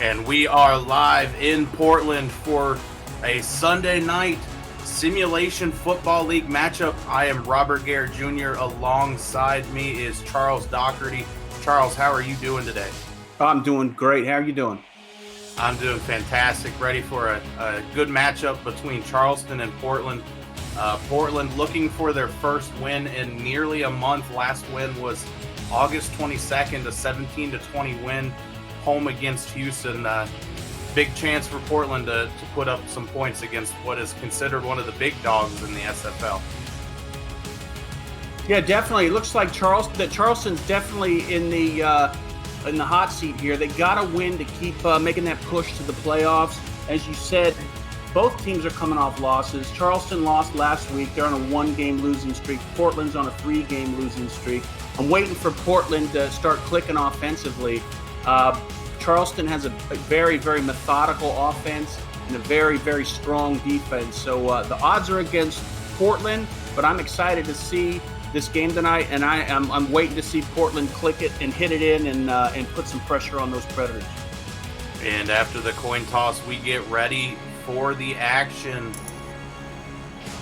And we are live in Portland for a Sunday night Simulation Football League matchup. I am Robert Garrett Jr. Alongside me is Charles Doherty. Charles, how are you doing today? I'm doing great. How are you doing? I'm doing fantastic. Ready for a good matchup between Charleston and Portland. Portland looking for their first win in nearly a month. Last win was August 22nd, a 17-20 win home against Houston. Big chance for Portland to put up some points against what is considered one of the big dogs in the SFL. Yeah, definitely. It looks like Charleston's definitely in the hot seat here. They got to win to keep making that push to the playoffs. As you said, both teams are coming off losses. Charleston lost last week. They're on a 1-game losing streak. Portland's on a 3-game losing streak. I'm waiting for Portland to start clicking offensively. Charleston has a very, very methodical offense and a very, very strong defense. So the odds are against Portland, but I'm excited to see this game tonight, and I'm waiting to see Portland click it and hit it in and put some pressure on those Predators. And after the coin toss, we get ready for the action,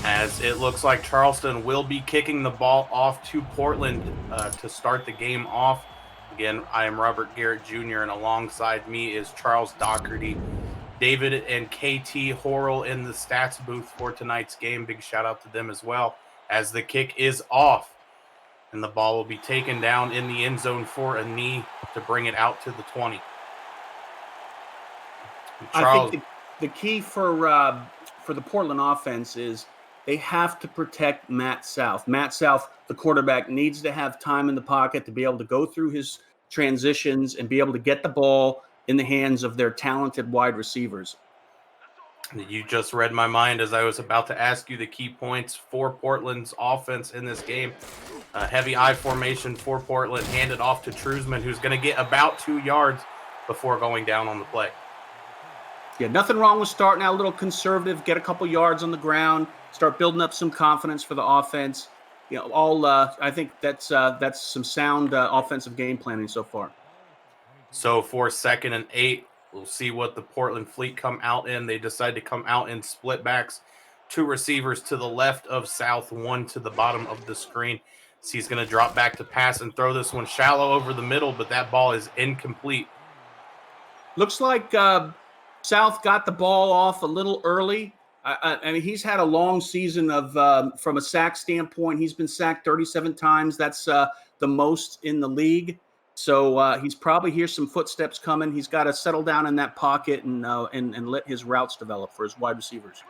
as it looks like Charleston will be kicking the ball off to Portland to start the game off. Again, I am Robert Garrett Jr., and alongside me is Charles Doherty. David and KT Horrell in the stats booth for tonight's game. Big shout out to them as well, as the kick is off, and the ball will be taken down in the end zone for a knee to bring it out to the 20. Charles, I think the key for the Portland offense is they have to protect Matt South. Matt South, the quarterback, needs to have time in the pocket to be able to go through his transitions and be able to get the ball in the hands of their talented wide receivers. You just read my mind as I was about to ask you the key points for Portland's offense in this game. A heavy I formation for Portland, handed off to Truzman, who's going to get about 2 yards before going down on the play. Yeah, nothing wrong with starting out a little conservative, get a couple yards on the ground, start building up some confidence for the offense. You know, I think that's some sound offensive game planning so far. So for 2nd and 8, we'll see what the Portland Fleet come out in. They decide to come out in split backs. 2 receivers to the left of South, 1 to the bottom of the screen. So he's going to drop back to pass and throw this one shallow over the middle, but that ball is incomplete. Looks like South got the ball off a little early. I mean, he's had a long season of from a sack standpoint. He's been sacked 37 times. That's the most in the league. So he's probably hears some footsteps coming. He's got to settle down in that pocket and let his routes develop for his wide receivers.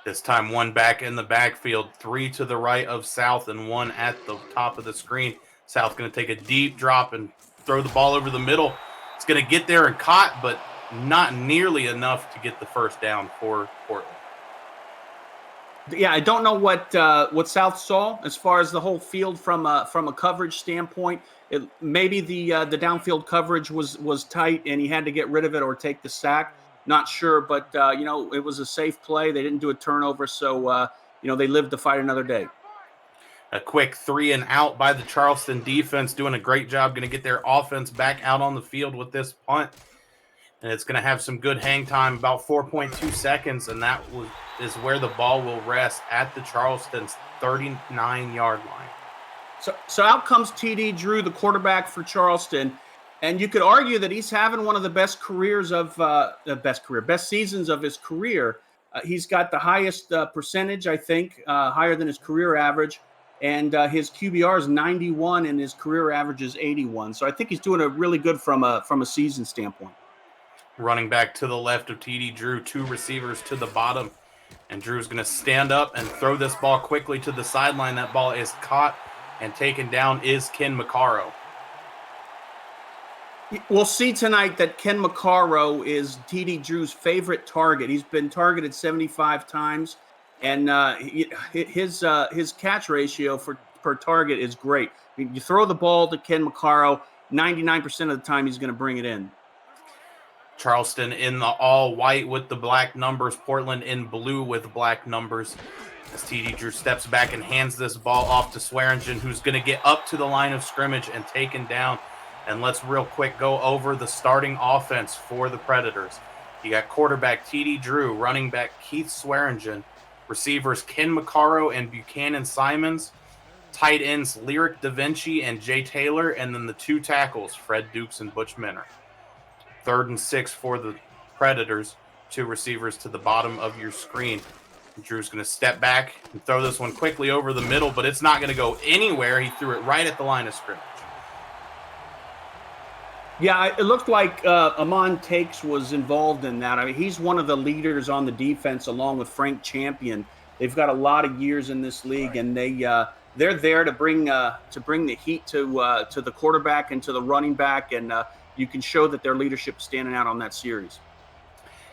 This time 1 back in the backfield, 3 to the right of South and 1 at the top of the screen. South going to take a deep drop and throw the ball over the middle. It's going to get there and caught, but not nearly enough to get the first down for Portland. Yeah, I don't know what South saw as far as the whole field from a coverage standpoint. Maybe the downfield coverage was tight and he had to get rid of it or take the sack. Not sure, but it was a safe play. They didn't do a turnover, so they lived to fight another day. A quick 3 and out by the Charleston defense, doing a great job. Going to get their offense back out on the field with this punt. And it's going to have some good hang time, about 4.2 seconds, and that is where the ball will rest at the Charleston's 39-yard line. So out comes T.D. Drew, the quarterback for Charleston, and you could argue that he's having one of the best best seasons of his career. He's got the highest percentage, I think, higher than his career average, and his QBR is 91 and his career average is 81. So I think he's doing a really good from a season standpoint. Running back to the left of T.D. Drew, 2 receivers to the bottom. And Drew's going to stand up and throw this ball quickly to the sideline. That ball is caught and taken down is Ken McCarrow. We'll see tonight that Ken McCarrow is T.D. Drew's favorite target. He's been targeted 75 times, and his catch ratio per target is great. I mean, you throw the ball to Ken McCarrow, 99% of the time he's going to bring it in. Charleston in the all-white with the black numbers. Portland in blue with black numbers. As T.D. Drew steps back and hands this ball off to Swearingen, who's going to get up to the line of scrimmage and taken down And let's real quick go over the starting offense for the Predators. You got quarterback T.D. Drew, running back Keith Swearingen, receivers Ken McCarro and Buchanan Simons, tight ends Lyric Da Vinci and Jay Taylor, and then the two tackles, Fred Dukes and Butch Minner. 3rd and 6 for the Predators, two receivers to the bottom of your screen. Drew's going to step back and throw this one quickly over the middle, but it's not going to go anywhere. He threw it right at the line of scrimmage. Yeah, it looked like Amon Takes was involved in that. I mean, he's one of the leaders on the defense, along with Frank Champion. They've got a lot of years in this league, and they're there to bring the heat to the quarterback and to the running back, and you can show that their leadership is standing out on that series.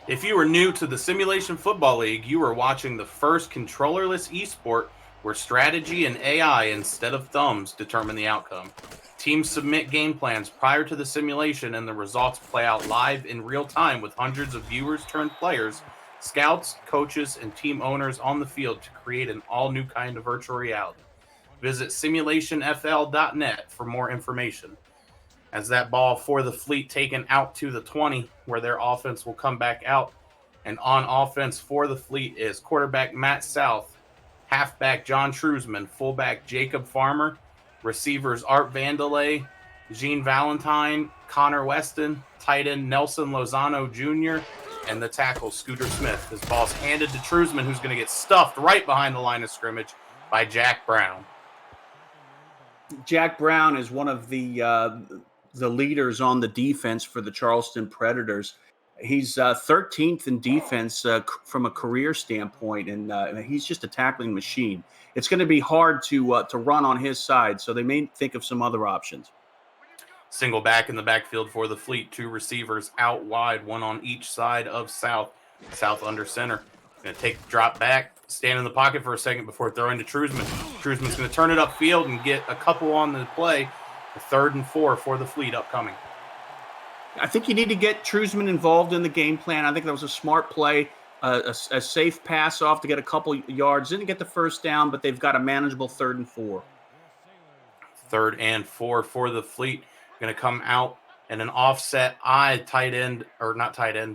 If you are new to the Simulation Football League, you are watching the first controllerless esport where strategy and AI instead of thumbs determine the outcome. Teams submit game plans prior to the simulation, and the results play out live in real time with hundreds of viewers turned players, scouts, coaches, and team owners on the field to create an all-new kind of virtual reality. Visit simulationfl.net for more information. As that ball for the Fleet taken out to the 20, where their offense will come back out. And on offense for the Fleet is quarterback Matt South, halfback John Trusman, fullback Jacob Farmer, receivers Art Vandelay, Gene Valentine, Connor Weston, tight end Nelson Lozano Jr., and the tackle Scooter Smith. This ball's handed to Trusman, who's going to get stuffed right behind the line of scrimmage by Jack Brown. Jack Brown is one of the leaders on the defense for the Charleston Predators. He's 13th in defense from a career standpoint, and he's just a tackling machine. It's going to be hard to run on his side, so they may think of some other options. Single back in the backfield for the Fleet. Two receivers out wide, one on each side of South. South under center. Going to take the drop back, stand in the pocket for a second before throwing to Trusman. Trusman's going to turn it upfield and get a couple on the play. 3rd and 4 for the Fleet upcoming. I think you need to get Trusman involved in the game plan. I think that was a smart play, a safe pass off to get a couple yards. Didn't get the first down, but they've got a manageable 3rd and 4. 3rd and 4 for the Fleet. Going to come out and an offset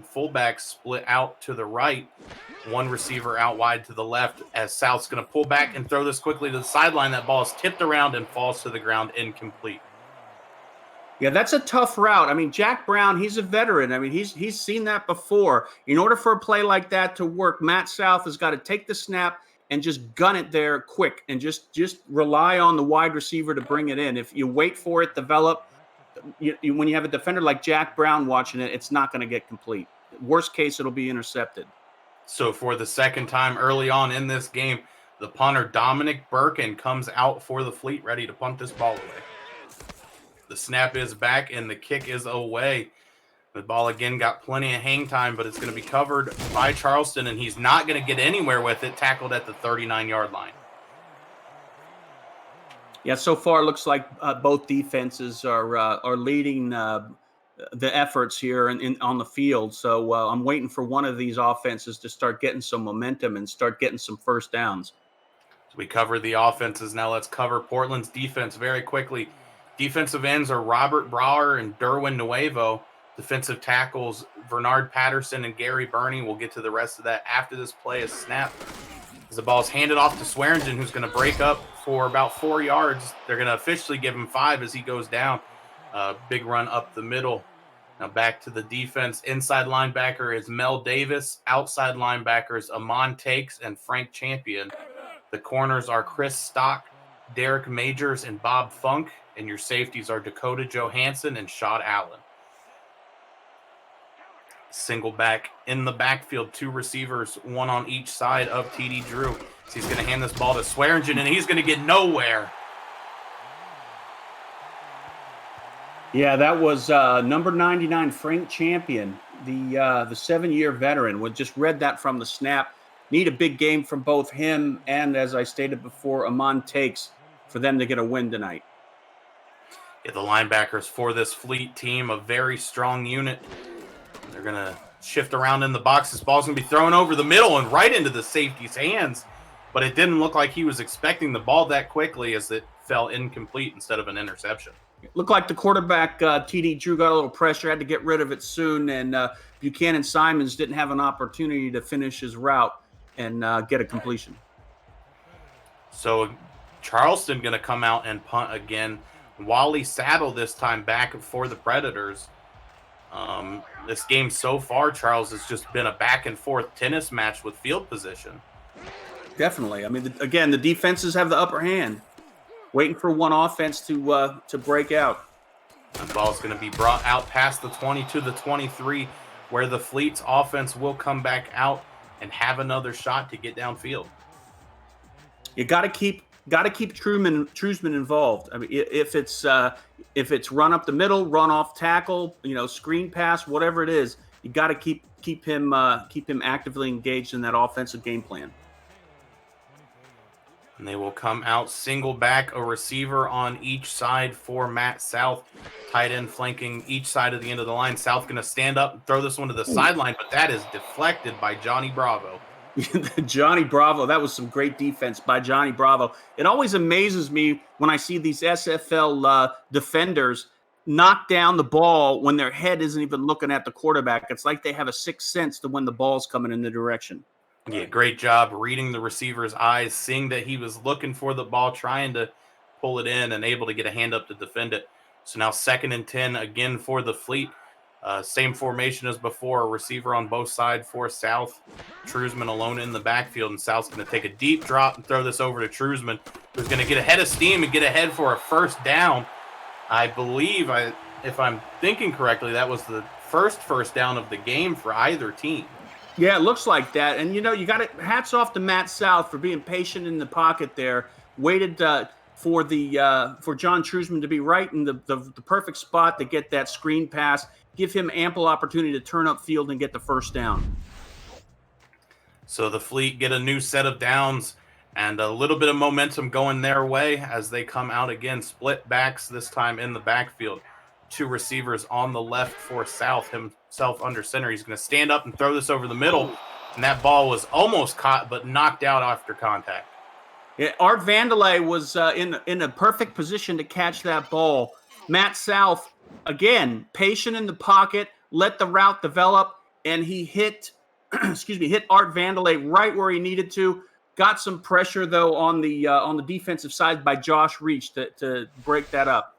fullback split out to the right. One receiver out wide to the left as South's going to pull back and throw this quickly to the sideline. That ball is tipped around and falls to the ground incomplete. Yeah, that's a tough route. I mean, Jack Brown, he's a veteran. I mean, he's seen that before. In order for a play like that to work, Matt South has got to take the snap and just gun it there quick and just rely on the wide receiver to bring it in. If you wait for it, develop, when you have a defender like Jack Brown watching it, it's not going to get complete. Worst case, it'll be intercepted. So for the second time early on in this game, the punter Dominic Birkin comes out for the Fleet, ready to punt this ball away. The snap is back and the kick is away. The ball again got plenty of hang time, but it's going to be covered by Charleston, and he's not going to get anywhere with it, tackled at the 39-yard line. Yeah, so far it looks like both defenses are leading the efforts here on the field. So I'm waiting for one of these offenses to start getting some momentum and start getting some first downs. So we covered the offenses. Now let's cover Portland's defense very quickly. Defensive ends are Robert Brower and Derwin Nuevo. Defensive tackles, Bernard Patterson and Gary Burney. We'll get to the rest of that after this play is snapped. As the ball is handed off to Swearingen, who's going to break up for about 4 yards. They're going to officially give him 5 as he goes down. Big run up the middle. Now back to the defense. Inside linebacker is Mel Davis. Outside linebackers Amon Takes and Frank Champion. The corners are Chris Stock, Derek Majors, and Bob Funk. And your safeties are Dakota Johansson and Shad Allen. Single back in the backfield, 2 receivers, one on each side of T.D. Drew. So he's going to hand this ball to Swearingen, and he's going to get nowhere. Yeah, that was number 99, Frank Champion, the 7-year veteran. We just read that from the snap. Need a big game from both him and, as I stated before, Amon Takes for them to get a win tonight. Yeah, the linebackers for this Fleet team, a very strong unit. They're going to shift around in the box. This ball's going to be thrown over the middle and right into the safety's hands. But it didn't look like he was expecting the ball that quickly as it fell incomplete instead of an interception. Looked like the quarterback, TD Drew, got a little pressure, had to get rid of it soon, and Buchanan Simons didn't have an opportunity to finish his route and get a completion. So Charleston going to come out and punt again. Wally Saddle this time back for the Predators. This game so far, Charles, has just been a back and forth tennis match with field position. Definitely. I mean, again, the defenses have the upper hand, waiting for one offense to break out. The ball's going to be brought out past the 20 to the 23, where the Fleet's offense will come back out and have another shot to get downfield. You got to keep Trusman involved. I mean, if it's run up the middle, run off tackle, screen pass, whatever it is, you got to keep him actively engaged in that offensive game plan. And they will come out single back, a receiver on each side for Matt South. Tight end flanking each side of the end of the line. South going to stand up and throw this one to the sideline, but that is deflected by Johnny Bravo. Johnny Bravo, that was some great defense by Johnny Bravo. It always amazes me when I see these SFL defenders knock down the ball when their head isn't even looking at the quarterback. It's like they have a sixth sense to when the ball's coming in the direction. Yeah, great job reading the receiver's eyes, seeing that he was looking for the ball, trying to pull it in and able to get a hand up to defend it. So now 2nd and 10 again for the Fleet. Same formation as before, a receiver on both sides for South. Trusman alone in the backfield, and South's going to take a deep drop and throw this over to Trusman, who's going to get ahead of steam and get ahead for a first down. I believe, if I'm thinking correctly, that was the first down of the game for either team. Yeah, it looks like that. And, you got it. Hats off to Matt South for being patient in the pocket there. Waited for John Trusman to be right in the perfect spot to get that screen pass, give him ample opportunity to turn up field and get the first down. So the Fleet get a new set of downs and a little bit of momentum going their way as they come out again. Split backs this time in the backfield. 2 receivers on the left for South, himself under center. He's going to stand up and throw this over the middle, and that ball was almost caught but knocked out after contact. Yeah, Art Vandelay was in a perfect position to catch that ball. Matt South, again, patient in the pocket, let the route develop, and he hit Art Vandelay right where he needed to. Got some pressure though on the defensive side by Josh Reach to break that up.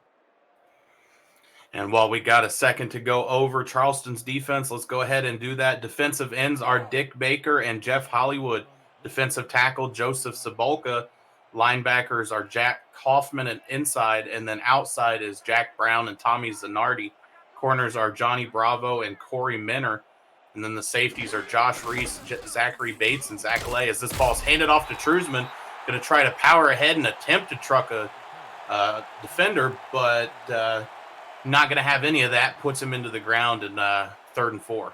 And while we got a second to go over Charleston's defense, let's go ahead and do that. Defensive ends are Dick Baker and Jeff Hollywood. Defensive tackle, Joseph Sabolka. Linebackers are Jack Kaufman and inside, and then outside is Jack Brown and Tommy Zanardi. Corners are Johnny Bravo and Corey Minner. And then the safeties are Josh Reese, Zachary Bates, and Zach Lay. As this ball's handed off to Trusman, going to try to power ahead and attempt to truck a defender, but not going to have any of that. Puts him into the ground in 3rd and 4.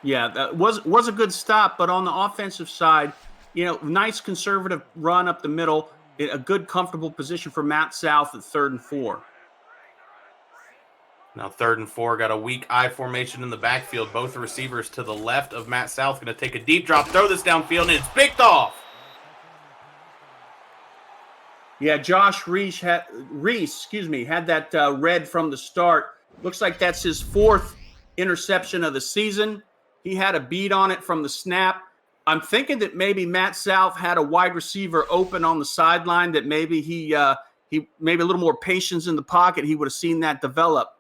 Yeah, that was a good stop, but on the offensive side, nice conservative run up the middle, a good comfortable position for Matt South at 3rd and 4. Now 3rd and 4, got a weak I formation in the backfield. Both receivers to the left of Matt South going to take a deep drop, throw this downfield, and it's picked off. Yeah, Josh Reese had that red from the start. Looks like that's his 4th interception of the season. He had a beat on it from the snap. I'm thinking that maybe Matt South had a wide receiver open on the sideline, that maybe he maybe a little more patience in the pocket, he would have seen that develop.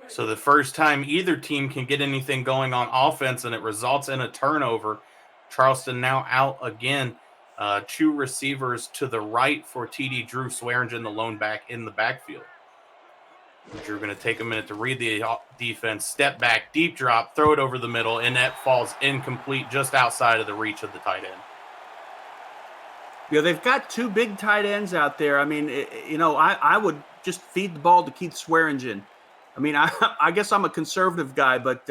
So the first time either team can get anything going on offense, and it results in a turnover. Charleston now out again. 2 receivers to the right for TD Drew Swearingen, the lone back in the backfield. Drew going to take a minute to read the defense, step back, deep drop, throw it over the middle, and that falls incomplete just outside of the reach of the tight end. Yeah, they've got 2 big tight ends out there. I mean, I would just feed the ball to Keith Swearingen. I mean, I guess I'm a conservative guy, but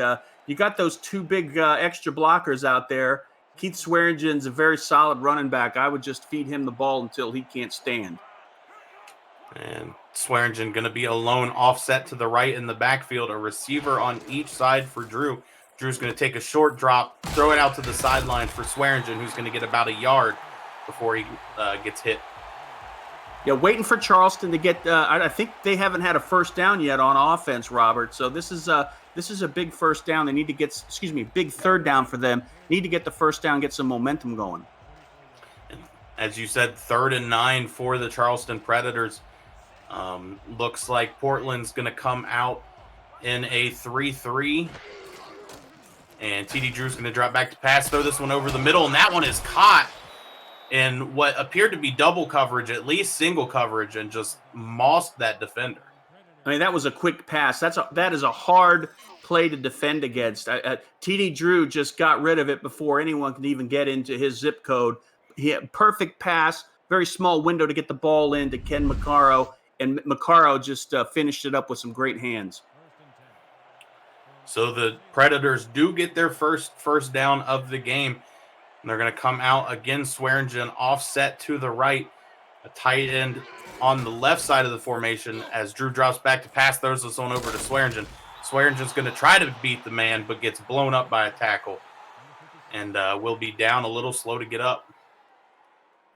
you got those 2 big extra blockers out there. Keith Swearingen's a very solid running back. I would just feed him the ball until he can't stand. And Swearingen going to be alone, offset to the right in the backfield, a receiver on each side for Drew. Drew's going to take a short drop, throw it out to the sideline for Swearingen, who's going to get about a yard before he gets hit. Yeah, waiting for Charleston to get. I think they haven't had a first down yet on offense, Robert. So this is a big first down. They need to get. Excuse me, big third down for them. Need to get the first down, get some momentum going. As you said, 3rd and 9 for the Charleston Predators. Looks like Portland's going to come out in a 3-3. And TD Drew's going to drop back to pass, throw this one over the middle, and that one is caught in what appeared to be double coverage, at least single coverage, and just mossed that defender. I mean, that was a quick pass. That is a hard play to defend against. TD Drew just got rid of it before anyone could even get into his zip code. He had perfect pass, very small window to get the ball in to Ken Maccaro, and Maccaro just finished it up with some great hands. So the Predators do get their first down of the game. And they're going to come out again. Swearingen offset to the right, a tight end on the left side of the formation as Drew drops back to pass, throws this one over to Swearingen. Swearingen's going to try to beat the man, but gets blown up by a tackle and will be down, a little slow to get up.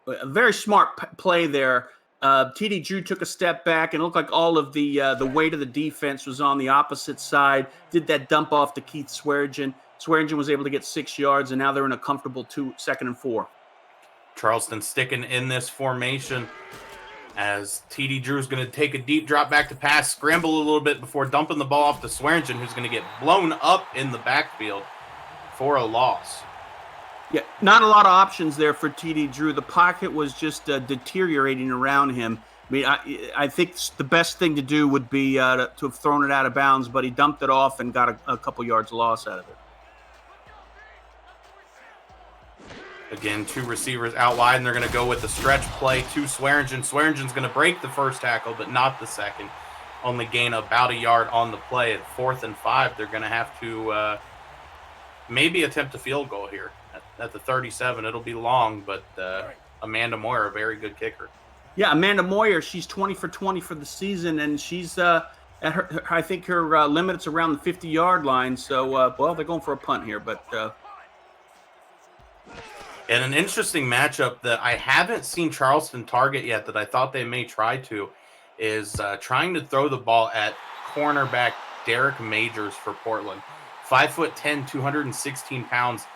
A very smart play there. TD Drew took a step back and it looked like all of the weight of the defense was on the opposite side. Did that dump off to Keith Swearingen. Swearingen was able to get 6 yards, and now they're in a comfortable 2nd and 4. Charleston sticking in this formation as TD Drew's going to take a deep drop back to pass, scramble a little bit before dumping the ball off to Swearingen, who's going to get blown up in the backfield for a loss. Yeah, not a lot of options there for TD Drew. The pocket was just deteriorating around him. I mean, I think the best thing to do would be to have thrown it out of bounds, but he dumped it off and got a couple yards loss out of it. Again, 2 receivers out wide, and they're going to go with the stretch play to Swearingen. Swearingen's going to break the first tackle, but not the second. Only gain about a yard on the play. At 4th and 5, they're going to have to maybe attempt a field goal here. At the 37, it'll be long, but Amanda Moyer, a very good kicker. Yeah, Amanda Moyer, she's 20 for 20 for the season, and she's at her. I think her limit is around the 50-yard line. So, well, they're going for a punt here, but. And an interesting matchup that I haven't seen Charleston target yet that I thought they may try to is trying to throw the ball at cornerback Derek Majors for Portland. 5'10", 216 pounds,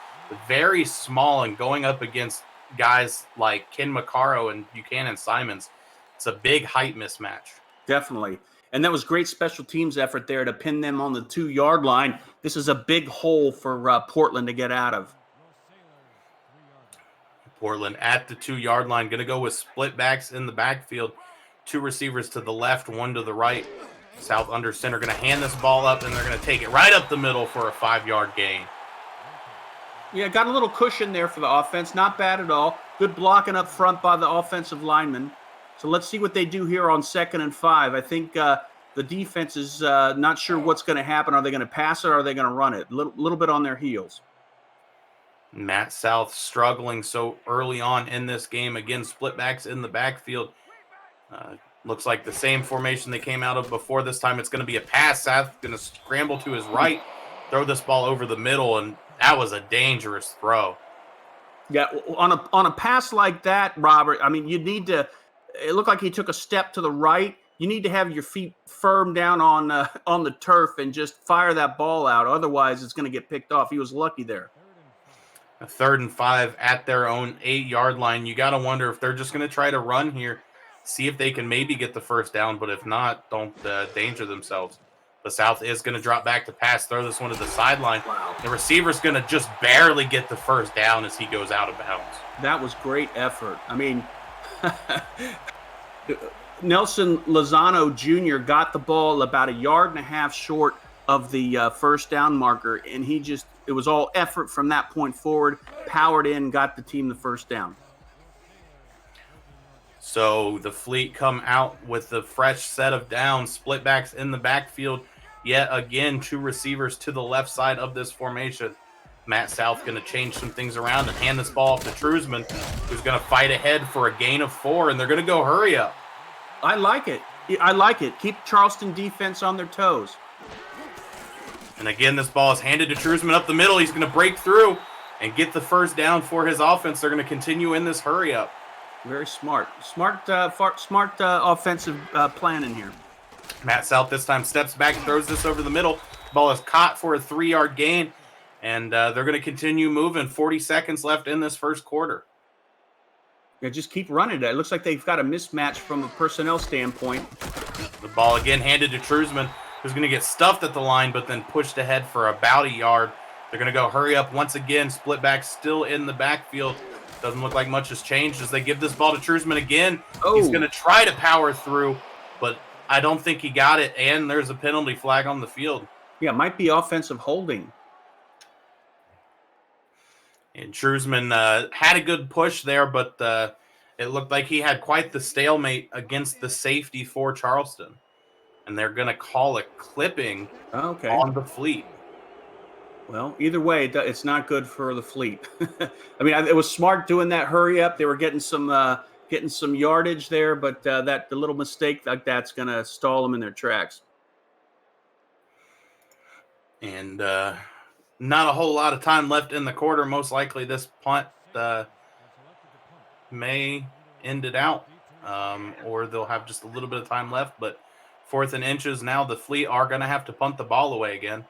very small, and going up against guys like Ken Maccaro and Buchanan Simons. It's a big height mismatch. Definitely. And that was great special teams effort there to pin them on the 2-yard line. This is a big hole for Portland to get out of. Portland at the 2-yard line, going to go with split backs in the backfield. 2 receivers to the left, 1 to the right. South under center going to hand this ball up, and they're going to take it right up the middle for a 5-yard gain. Yeah, got a little cushion there for the offense. Not bad at all. Good blocking up front by the offensive lineman. So let's see what they do here on 2nd and 5. I think the defense is not sure what's going to happen. Are they going to pass it or are they going to run it? A little bit on their heels. Matt South struggling so early on in this game. Again, split backs in the backfield. Looks like the same formation they came out of before. This time it's going to be a pass. South going to scramble to his right, throw this ball over the middle, and that was a dangerous throw. Yeah, on a pass like that, Robert, I mean, you need to – it looked like he took a step to the right. You need to have your feet firm down on the turf and just fire that ball out. Otherwise, it's going to get picked off. He was lucky there. A 3rd and 5 at their own 8-yard line. You got to wonder if they're just going to try to run here, see if they can maybe get the first down, but if not, don't danger themselves. The South is going to drop back to pass, throw this one to the sideline. Wow. The receiver's going to just barely get the first down as he goes out of bounds. That was great effort. I mean, Nelson Lozano Jr. got the ball about 1.5 yards short of the first down marker, and it was all effort from that point forward, powered in, got the team the first down. So the Fleet come out with the fresh set of downs, split backs in the backfield. Yet again, 2 receivers to the left side of this formation. Matt South going to change some things around and hand this ball off to Truzman, who's going to fight ahead for a gain of 4, and they're going to go hurry up. I like it. Keep Charleston defense on their toes. And again, this ball is handed to Truzman up the middle. He's going to break through and get the first down for his offense. They're going to continue in this hurry up. Very smart. Smart offensive planning here. Matt South this time steps back, throws this over the middle. Ball is caught for a 3-yard gain, and they're going to continue moving. 40 seconds left in this first quarter. Yeah, just keep running it. It looks like they've got a mismatch from a personnel standpoint. The ball again handed to Truzman, who's going to get stuffed at the line, but then pushed ahead for about a yard. They're going to go hurry up once again. Split back still in the backfield. Doesn't look like much has changed as they give this ball to Truzman again. Oh. He's going to try to power through, but I don't think he got it, and there's a penalty flag on the field. Yeah, might be offensive holding. And Truzman had a good push there, but it looked like he had quite the stalemate against the safety for Charleston. And they're going to call a clipping on the Fleet. Well, either way, it's not good for the Fleet. I mean, it was smart doing that hurry up. They were getting some yardage there, but the little mistake like that's going to stall them in their tracks. And not a whole lot of time left in the quarter. Most likely this punt may end it out, or they'll have just a little bit of time left. But 4th and inches now, the Fleet are going to have to punt the ball away again.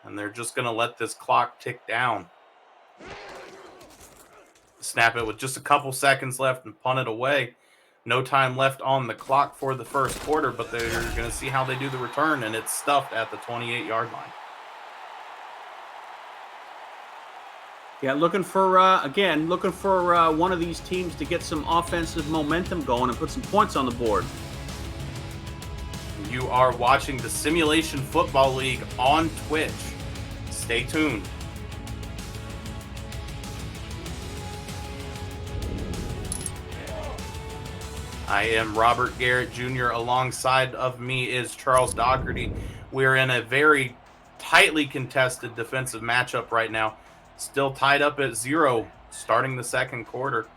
And they're just going to let this clock tick down. Snap it with just a couple seconds left and punt it away. No time left on the clock for the first quarter, but they're going to see how they do the return, and it's stuffed at the 28-yard line. Yeah, looking for one of these teams to get some offensive momentum going and put some points on the board. You are watching the Simulation Football League on Twitch. Stay tuned. I am Robert Garrett Jr. Alongside of me is Charles Doherty. We're in a very tightly contested defensive matchup right now. Still tied up at 0 starting the second quarter.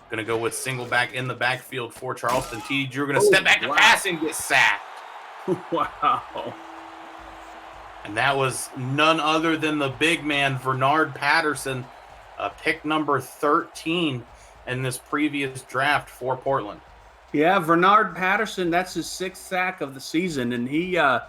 Going to go with single back in the backfield for Charleston. TD Drew going to step back to pass and get sacked. Wow. And that was none other than the big man, Vernard Patterson, pick number 13 in this previous draft for Portland. Yeah, Vernard Patterson, that's his 6th sack of the season, and he had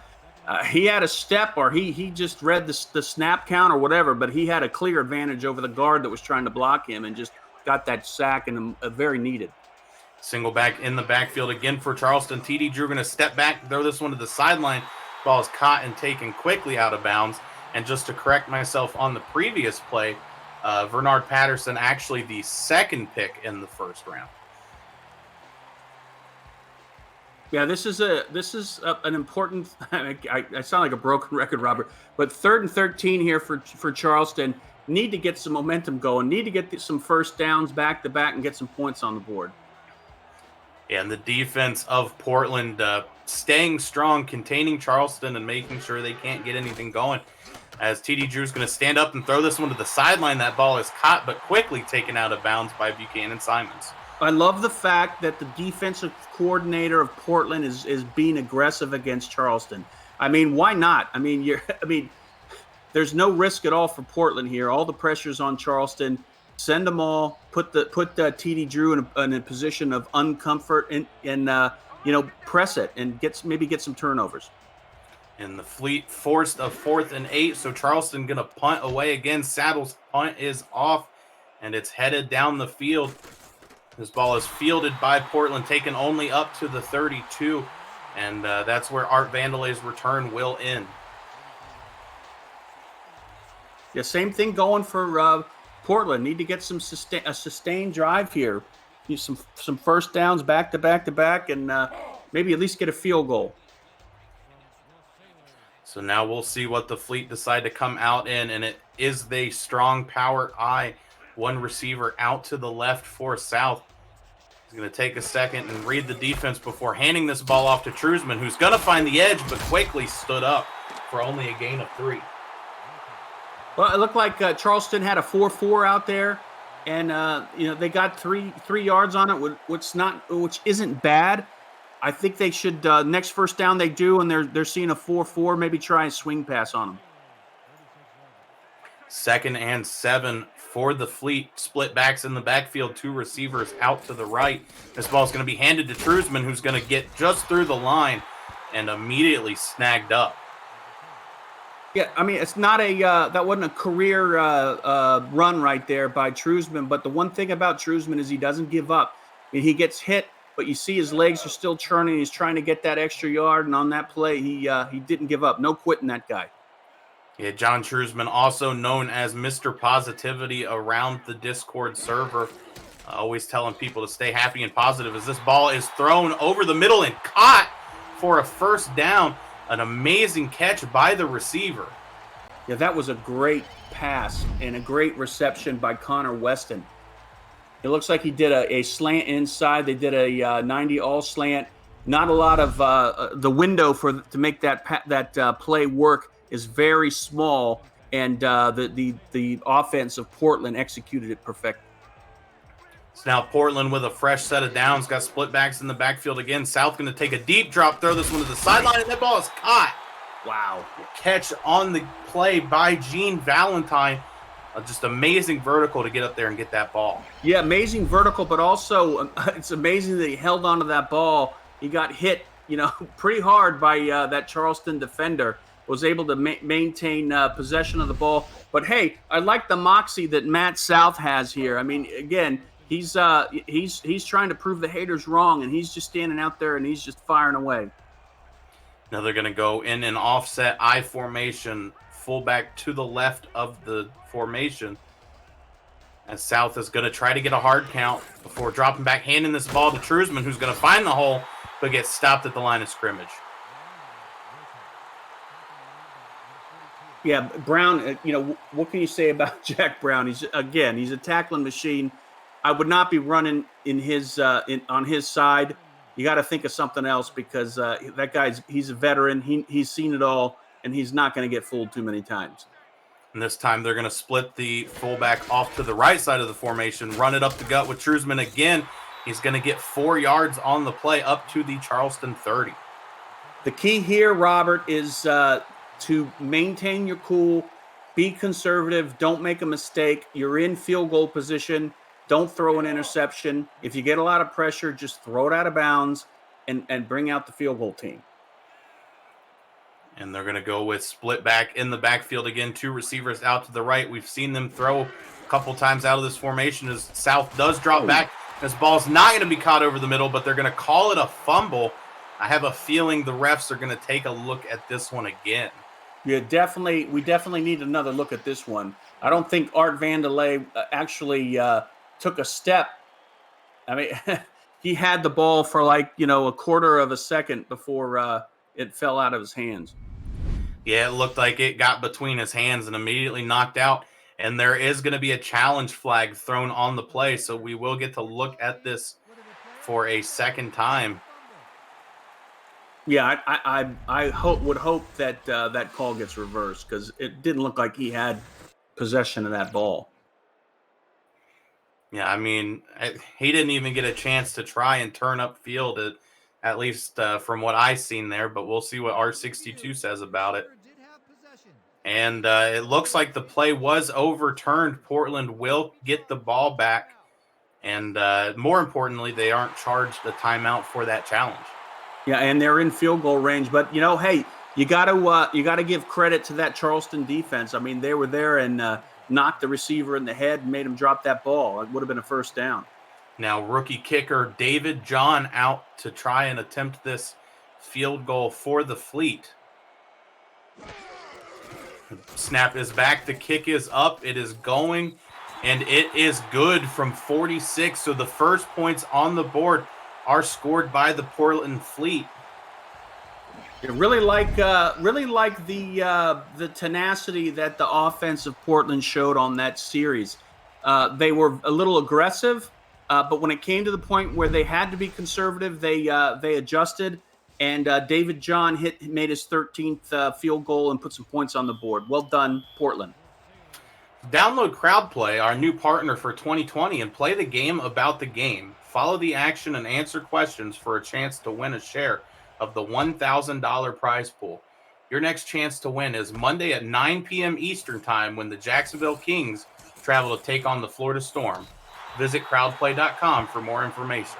a step, or he just read the snap count or whatever, but he had a clear advantage over the guard that was trying to block him and just got that sack, and very needed. Single back in the backfield again for Charleston. TD Drew going to step back, throw this one to the sideline. Ball is caught and taken quickly out of bounds. And just to correct myself on the previous play, Vernard Patterson actually the 2nd pick in the first round. Yeah, this is an important. I sound like a broken record, Robert. But 3rd and 13 here for Charleston. Need to get some momentum going. Need to get some first downs back to back and get some points on the board. And the defense of Portland staying strong, containing Charleston and making sure they can't get anything going. As TD Drew's going to stand up and throw this one to the sideline. That ball is caught but quickly taken out of bounds by Buchanan Simons. I love the fact that the defensive coordinator of Portland is being aggressive against Charleston. I mean, why not? I mean, there's no risk at all for Portland here. All the pressure's on Charleston. Send them all. Put TD Drew in a position of uncomfort and press it and get some turnovers. And the Fleet forced a 4th and 8, so Charleston going to punt away again. Saddle's punt is off, and it's headed down the field. This ball is fielded by Portland, taken only up to the 32, and that's where Art Vandelay's return will end. Yeah, same thing going for Portland. Need to get a sustained drive here. Need some first downs back to back, and maybe at least get a field goal. So now we'll see what the Fleet decide to come out in, and it is the strong power I. One receiver out to the left for South. He's going to take a second and read the defense before handing this ball off to Truzman, who's going to find the edge, but quickly stood up for only a gain of 3. Well, it looked like Charleston had a 4-4 out there, and they got three yards on it, which isn't bad. I think they should next first down they do, and they're seeing a 4-4, maybe try a swing pass on them. 2nd and 7 for the Fleet. Split backs in the backfield, 2 receivers out to the right. This ball is going to be handed to Truzman, who's going to get just through the line and immediately snagged up. Yeah, I mean, it's not a that wasn't a career run right there by Truzman. But the one thing about Truzman is he doesn't give up. I mean, he gets hit, but you see his legs are still churning. He's trying to get that extra yard, and on that play, he didn't give up. No quitting that guy. Yeah, John Truzman, also known as Mr. Positivity around the Discord server, always telling people to stay happy and positive as this ball is thrown over the middle and caught for a first down. An amazing catch by the receiver. Yeah, that was a great pass and a great reception by Connor Weston. It looks like he did a slant inside. They did a 90 all slant. Not a lot of the window to make that play work is very small, and the offense of Portland executed it perfectly. So now Portland with a fresh set of downs, got split backs in the backfield again. South going to take a deep drop, throw this one to the sideline, and that ball is caught. Wow. Catch on the play by Gene Valentine. Just amazing vertical to get up there and get that ball. Yeah, amazing vertical, but also it's amazing that he held onto that ball. He got hit, pretty hard by that Charleston defender. Was able to maintain possession of the ball. But hey, I like the moxie that Matt South has here. I mean, again, he's trying to prove the haters wrong, and he's just standing out there and he's just firing away. Now they're going to go in an offset I formation, fullback to the left of the formation. As South is going to try to get a hard count before dropping back, handing this ball to Truzman, who's going to find the hole, but gets stopped at the line of scrimmage. Yeah, Brown, what can you say about Jack Brown? He's a tackling machine. I would not be running in his on his side. You got to think of something else because that he's a veteran. He's seen it all, and he's not going to get fooled too many times. And this time they're going to split the fullback off to the right side of the formation, run it up the gut with Truzman again. He's going to get 4 yards on the play up to the Charleston 30. The key here, Robert, is to maintain your cool, be conservative, don't make a mistake. You're in field goal position. Don't throw an interception. If you get a lot of pressure, just throw it out of bounds and bring out the field goal team. And they're going to go with split back in the backfield again. 2 receivers out to the right. We've seen them throw a couple times out of this formation as South does drop back. This ball's not going to be caught over the middle, but they're going to call it a fumble. I have a feeling the refs are going to take a look at this one again. Yeah, definitely. We definitely need another look at this one. I don't think Art Vandelay actually took a step. I mean, he had the ball for a quarter of a second before it fell out of his hands. Yeah, it looked like it got between his hands and immediately knocked out. And there is going to be a challenge flag thrown on the play, so we will get to look at this for a second time. Yeah, I would hope that that call gets reversed because it didn't look like he had possession of that ball. Yeah, I mean, he didn't even get a chance to try and turn up field, at least from what I've seen there, but we'll see what R62 says about it. And it looks like the play was overturned. Portland will get the ball back, and more importantly, they aren't charged a timeout for that challenge. Yeah, and they're in field goal range. But hey, you gotta give credit to that Charleston defense. I mean, they were there and knocked the receiver in the head and made him drop that ball. It would have been a first down. Now, rookie kicker David John out to try and attempt this field goal for the Fleet. Snap is back. The kick is up. It is going, and it is good from 46. So the first points on the board are scored by the Portland Fleet. I really like the tenacity that the offense of Portland showed on that series. They were a little aggressive, but when it came to the point where they had to be conservative, they adjusted. And David John made his 13th field goal and put some points on the board. Well done, Portland. Download CrowdPlay, our new partner for 2020, and play the game about the game. Follow the action and answer questions for a chance to win a share of the $1,000 prize pool. your next chance to win is Monday at 9 p.m. Eastern Time when the Jacksonville Kings travel to take on the Florida Storm. Visit crowdplay.com for more information.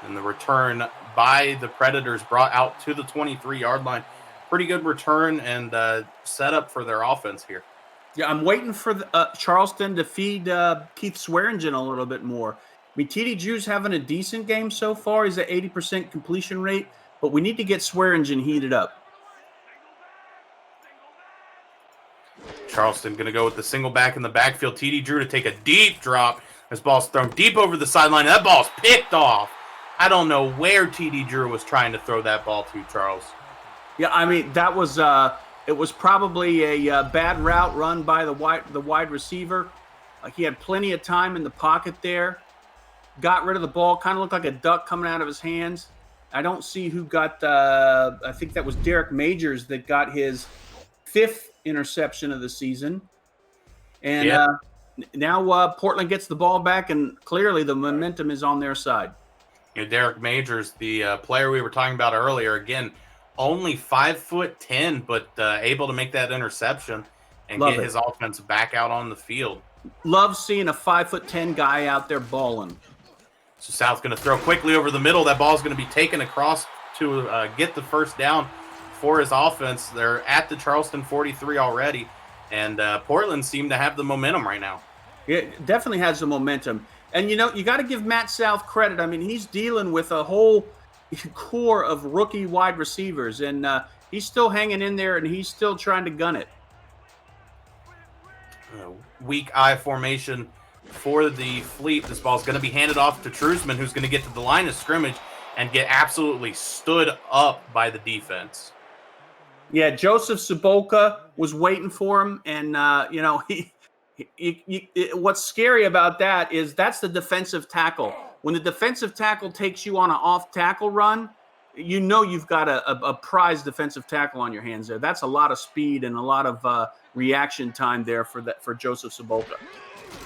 And the return by the Predators brought out to the 23-yard line. Pretty good return and setup for their offense here. Yeah, I'm waiting for Charleston to feed Keith Swearingen a little bit more. I mean, TD Drew's having a decent game so far. He's at 80% completion rate, but we need to get Swearingen heated up. Charleston going to go with the single back in the backfield. TD Drew to take a deep drop. This ball's thrown deep over the sideline, and that ball's picked off. I don't know where TD Drew was trying to throw that ball to, Charles. Yeah, I mean, that was it was probably a bad route run by the wide receiver. He had plenty of time in the pocket there. Got rid of the ball, kind of looked like a duck coming out of his hands. I don't see who got I think that was Derek Majors that got his 5th interception of the season. And now Portland gets the ball back, and clearly the momentum is on their side. You know, Derek Majors, the player we were talking about earlier, again, only 5'10", but able to make that interception and get his offense back out on the field. Love seeing a 5'10" guy out there balling. So South's going to throw quickly over the middle. That ball's going to be taken across to get the first down for his offense. They're at the Charleston 43 already, and Portland seem to have the momentum right now. It definitely has the momentum. And, you know, you got to give Matt South credit. I mean, he's dealing with a whole core of rookie wide receivers, and he's still hanging in there, and he's still trying to gun it. Weak eye formation for the Fleet. This ball's going to be handed off to Trusman, who's going to get to the line of scrimmage and get absolutely stood up by the defense. Yeah, Joseph Soboka was waiting for him, and, you know, what's scary about that is that's the defensive tackle. When the defensive tackle takes you on an off-tackle run, you know you've got a prized defensive tackle on your hands there. That's a lot of speed and a lot of reaction time there for Joseph Soboka.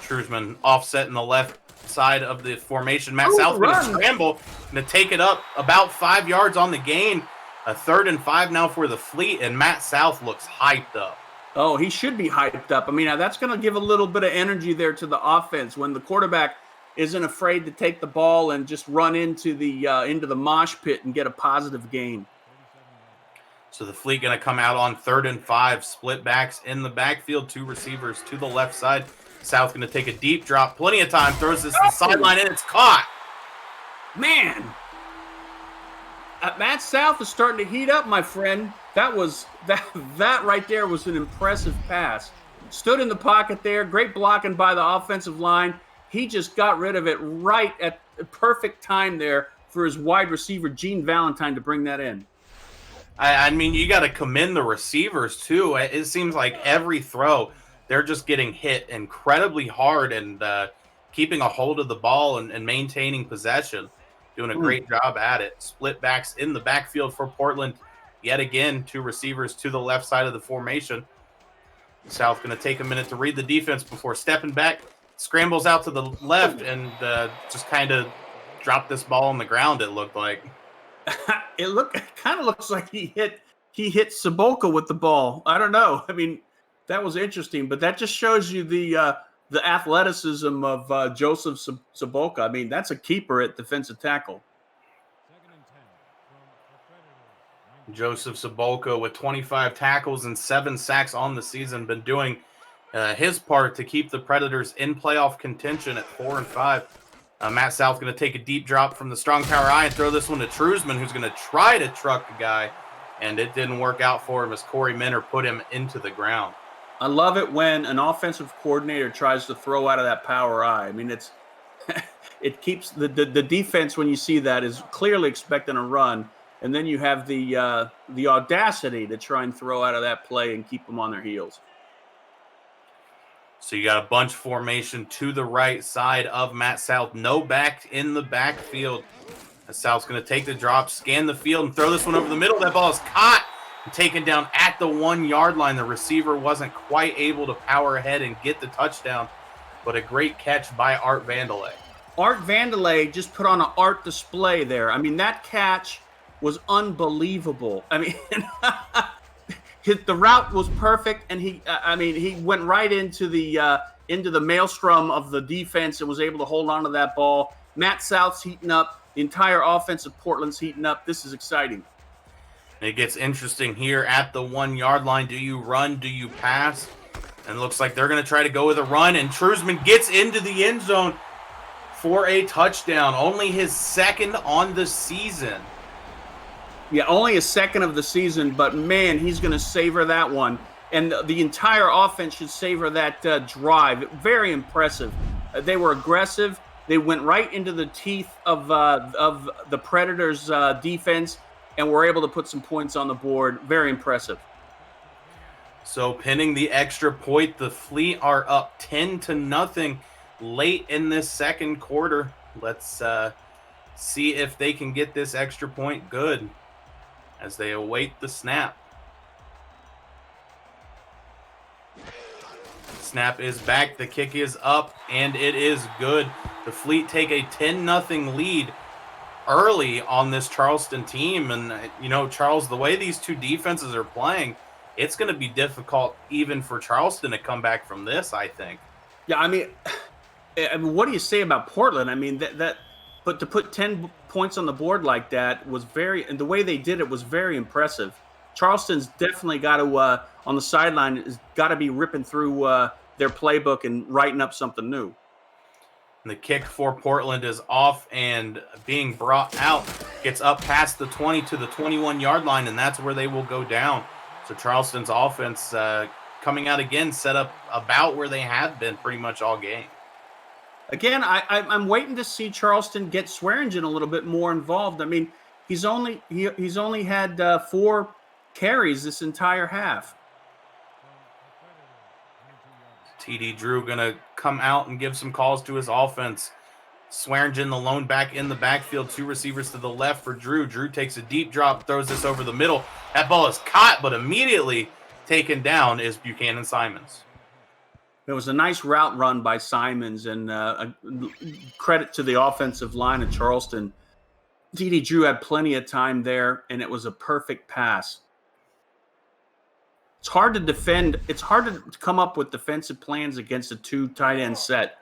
Trusman offset in the left side of the formation. Matt South going to scramble and to take it up about 5 yards on the gain. A 3rd and 5 now for the Fleet, and Matt South looks hyped up. Oh, he should be hyped up. I mean, that's going to give a little bit of energy there to the offense when the quarterback isn't afraid to take the ball and just run into the mosh pit and get a positive gain. So the Fleet going to come out on 3rd and 5, split backs in the backfield, 2 receivers to the left side. South going to take a deep drop, plenty of time, throws this to the sideline, and it's caught. Man, Matt South is starting to heat up, my friend. That right there was an impressive pass. Stood in the pocket there, great blocking by the offensive line. He just got rid of it right at the perfect time there for his wide receiver, Gene Valentine, to bring that in. I mean, you got to commend the receivers, too. It seems like every throw, they're just getting hit incredibly hard and keeping a hold of the ball and maintaining possession. Doing a great job at it. Split backs in the backfield for Portland. Yet again, 2 receivers to the left side of the formation. South going to take a minute to read the defense before stepping back. Scrambles out to the left and just kind of dropped this ball on the ground, it looked like. It kind of looks like he hit Soboka with the ball. I don't know. I mean, that was interesting, but that just shows you the athleticism of Joseph Soboka. I mean, that's a keeper at defensive tackle. Joseph Soboka with 25 tackles and 7 sacks on the season, been doing his part to keep the Predators in playoff contention at 4 and 5. Matt South going to take a deep drop from the strong power eye and throw this one to Trusman, who's going to try to truck the guy, and it didn't work out for him as Corey Minner put him into the ground. I love it when an offensive coordinator tries to throw out of that power eye. I mean, it keeps the defense, when you see that, is clearly expecting a run, and then you have the audacity to try and throw out of that play and keep them on their heels. So you got a bunch formation to the right side of Matt South. No back in the backfield. South's going to take the drop, scan the field, and throw this one over the middle. That ball is caught and taken down at the 1 yard line. The receiver wasn't quite able to power ahead and get the touchdown, but a great catch by Art Vandelay. Art Vandelay just put on an art display there. I mean, that catch was unbelievable. I mean, the route was perfect, and he went right into the maelstrom of the defense and was able to hold on to that ball. Matt South's heating up. The entire offense of Portland's heating up. This is exciting. It gets interesting here at the 1 yard line. Do you run? Do you pass? And it looks like they're going to try to go with a run, and Truzman gets into the end zone for a touchdown. Only his second on the season. Yeah, only a second of the season, but man, he's going to savor that one. And the entire offense should savor that drive. Very impressive. They were aggressive. They went right into the teeth of the Predators' defense and were able to put some points on the board. Very impressive. So pinning the extra point, the Fleet are up 10-0 late in this second quarter. Let's see if they can get this extra point good as they await the snap. Snap is back, the kick is up, and it is good. The Fleet take a 10-0 lead early on this Charleston team. And, you know, Charles, the way these two defenses are playing, it's going to be difficult even for Charleston to come back from this, I think. Yeah, I mean, what do you say about Portland? I mean, but to put 10 points on the board like that was and the way they did it was very impressive. Charleston's definitely got to, on the sideline, has got to be ripping through their playbook and writing up something new. And the kick for Portland is off and being brought out. Gets up past the 20 to the 21-yard line, and that's where they will go down. So Charleston's offense coming out again, set up about where they have been pretty much all game. Again, I'm waiting to see Charleston get Swearingen a little bit more involved. I mean, he's only had 4 carries this entire half. TD Drew going to come out and give some calls to his offense. Swearingen, the lone back in the backfield, 2 receivers to the left for Drew. Drew takes a deep drop, throws this over the middle. That ball is caught, but immediately taken down is Buchanan Simons. It was a nice route run by Simons, and credit to the offensive line of Charleston. TD Drew had plenty of time there, and it was a perfect pass. It's hard to defend. It's hard to come up with defensive plans against a 2 tight end set.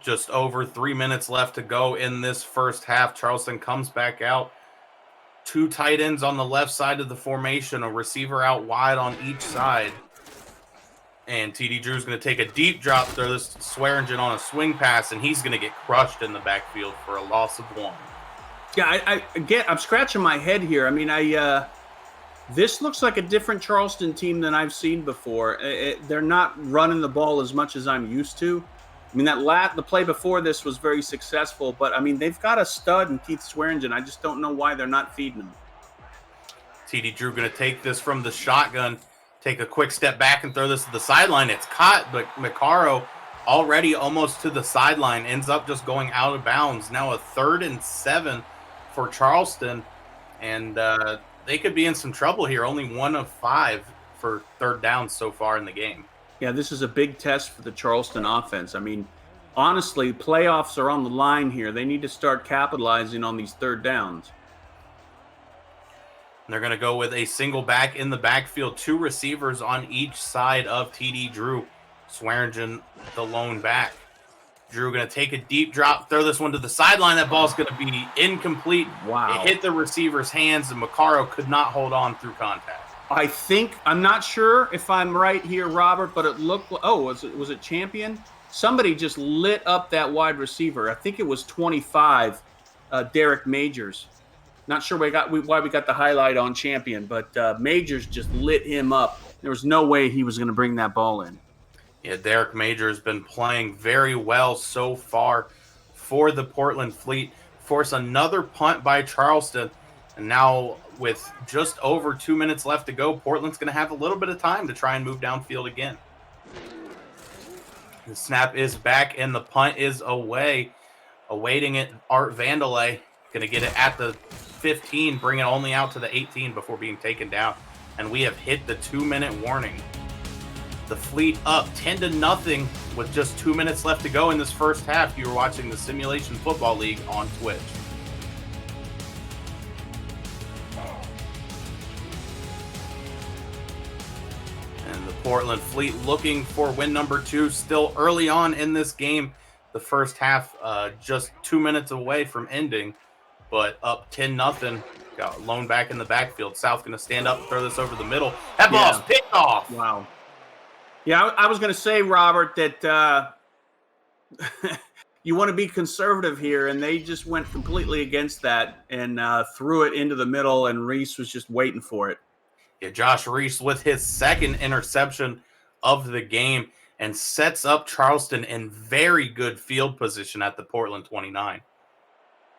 Just over 3 minutes left to go in this first half. Charleston comes back out. 2 tight ends on the left side of the formation, a receiver out wide on each side. And TD Drew's going to take a deep drop, throw this Swearingen on a swing pass, and he's going to get crushed in the backfield for a loss of 1. Yeah, I'm scratching my head here. I mean, this looks like a different Charleston team than I've seen before. They're not running the ball as much as I'm used to. I mean, the play before this was very successful, but I mean, they've got a stud in Keith Swearingen. I just don't know why they're not feeding him. TD Drew going to take this from the shotgun, take a quick step back and throw this to the sideline. It's caught, but McCarro already almost to the sideline, ends up just going out of bounds. Now a 3rd and 7 for Charleston, and they could be in some trouble here. Only 1 of 5 for 3rd downs so far in the game. Yeah, this is a big test for the Charleston offense. I mean, honestly, playoffs are on the line here. They need to start capitalizing on these 3rd downs. They're going to go with a single back in the backfield, 2 receivers on each side of TD Drew. Swearingen, the lone back. Drew going to take a deep drop, throw this one to the sideline. That ball's going to be incomplete. Wow. It hit the receiver's hands, and McCarro could not hold on through contact. I'm not sure if I'm right here, Robert, but it looked, was it Champion? Somebody just lit up that wide receiver. I think it was 25, Derek Majors. Not sure why we got the highlight on Champion, but Majors just lit him up. There was no way he was going to bring that ball in. Yeah, Derek Major has been playing very well so far for the Portland Fleet. Force another punt by Charleston. And now with just over 2 minutes left to go, Portland's going to have a little bit of time to try and move downfield again. The snap is back and the punt is away. Awaiting it, Art Vandelay. Going to get it at the 15, bring it only out to the 18 before being taken down. And we have hit the 2-minute warning. The Fleet up 10-0 with just 2 minutes left to go in this first half. You are watching the Simulation Football League on Twitch. Portland Fleet looking for win number 2, still early on in this game. The first half just 2 minutes away from ending, but up 10-0. Got Lone back in the backfield. South going to stand up and throw this over the middle. That ball's picked off. Wow. Yeah, I was going to say, Robert, that you want to be conservative here, and they just went completely against that and threw it into the middle, and Reese was just waiting for it. Yeah, Josh Reese with his second interception of the game and sets up Charleston in very good field position at the Portland 29.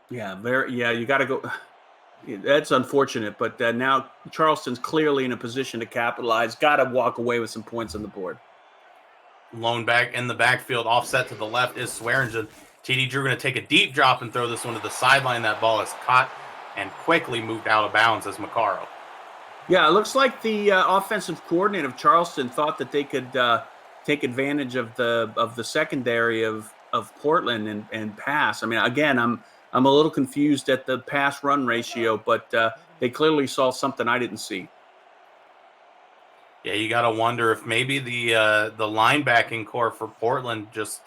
Yeah, you got to go. That's unfortunate, but now Charleston's clearly in a position to capitalize. Got to walk away with some points on the board. Lone back in the backfield, offset to the left is Swearingen. TD Drew going to take a deep drop and throw this one to the sideline. That ball is caught and quickly moved out of bounds as Macaro. Yeah, it looks like the offensive coordinator of Charleston thought that they could take advantage of the secondary of Portland and pass. I mean, again, I'm a little confused at the pass-run ratio, but they clearly saw something I didn't see. Yeah, you got to wonder if maybe the linebacking core for Portland just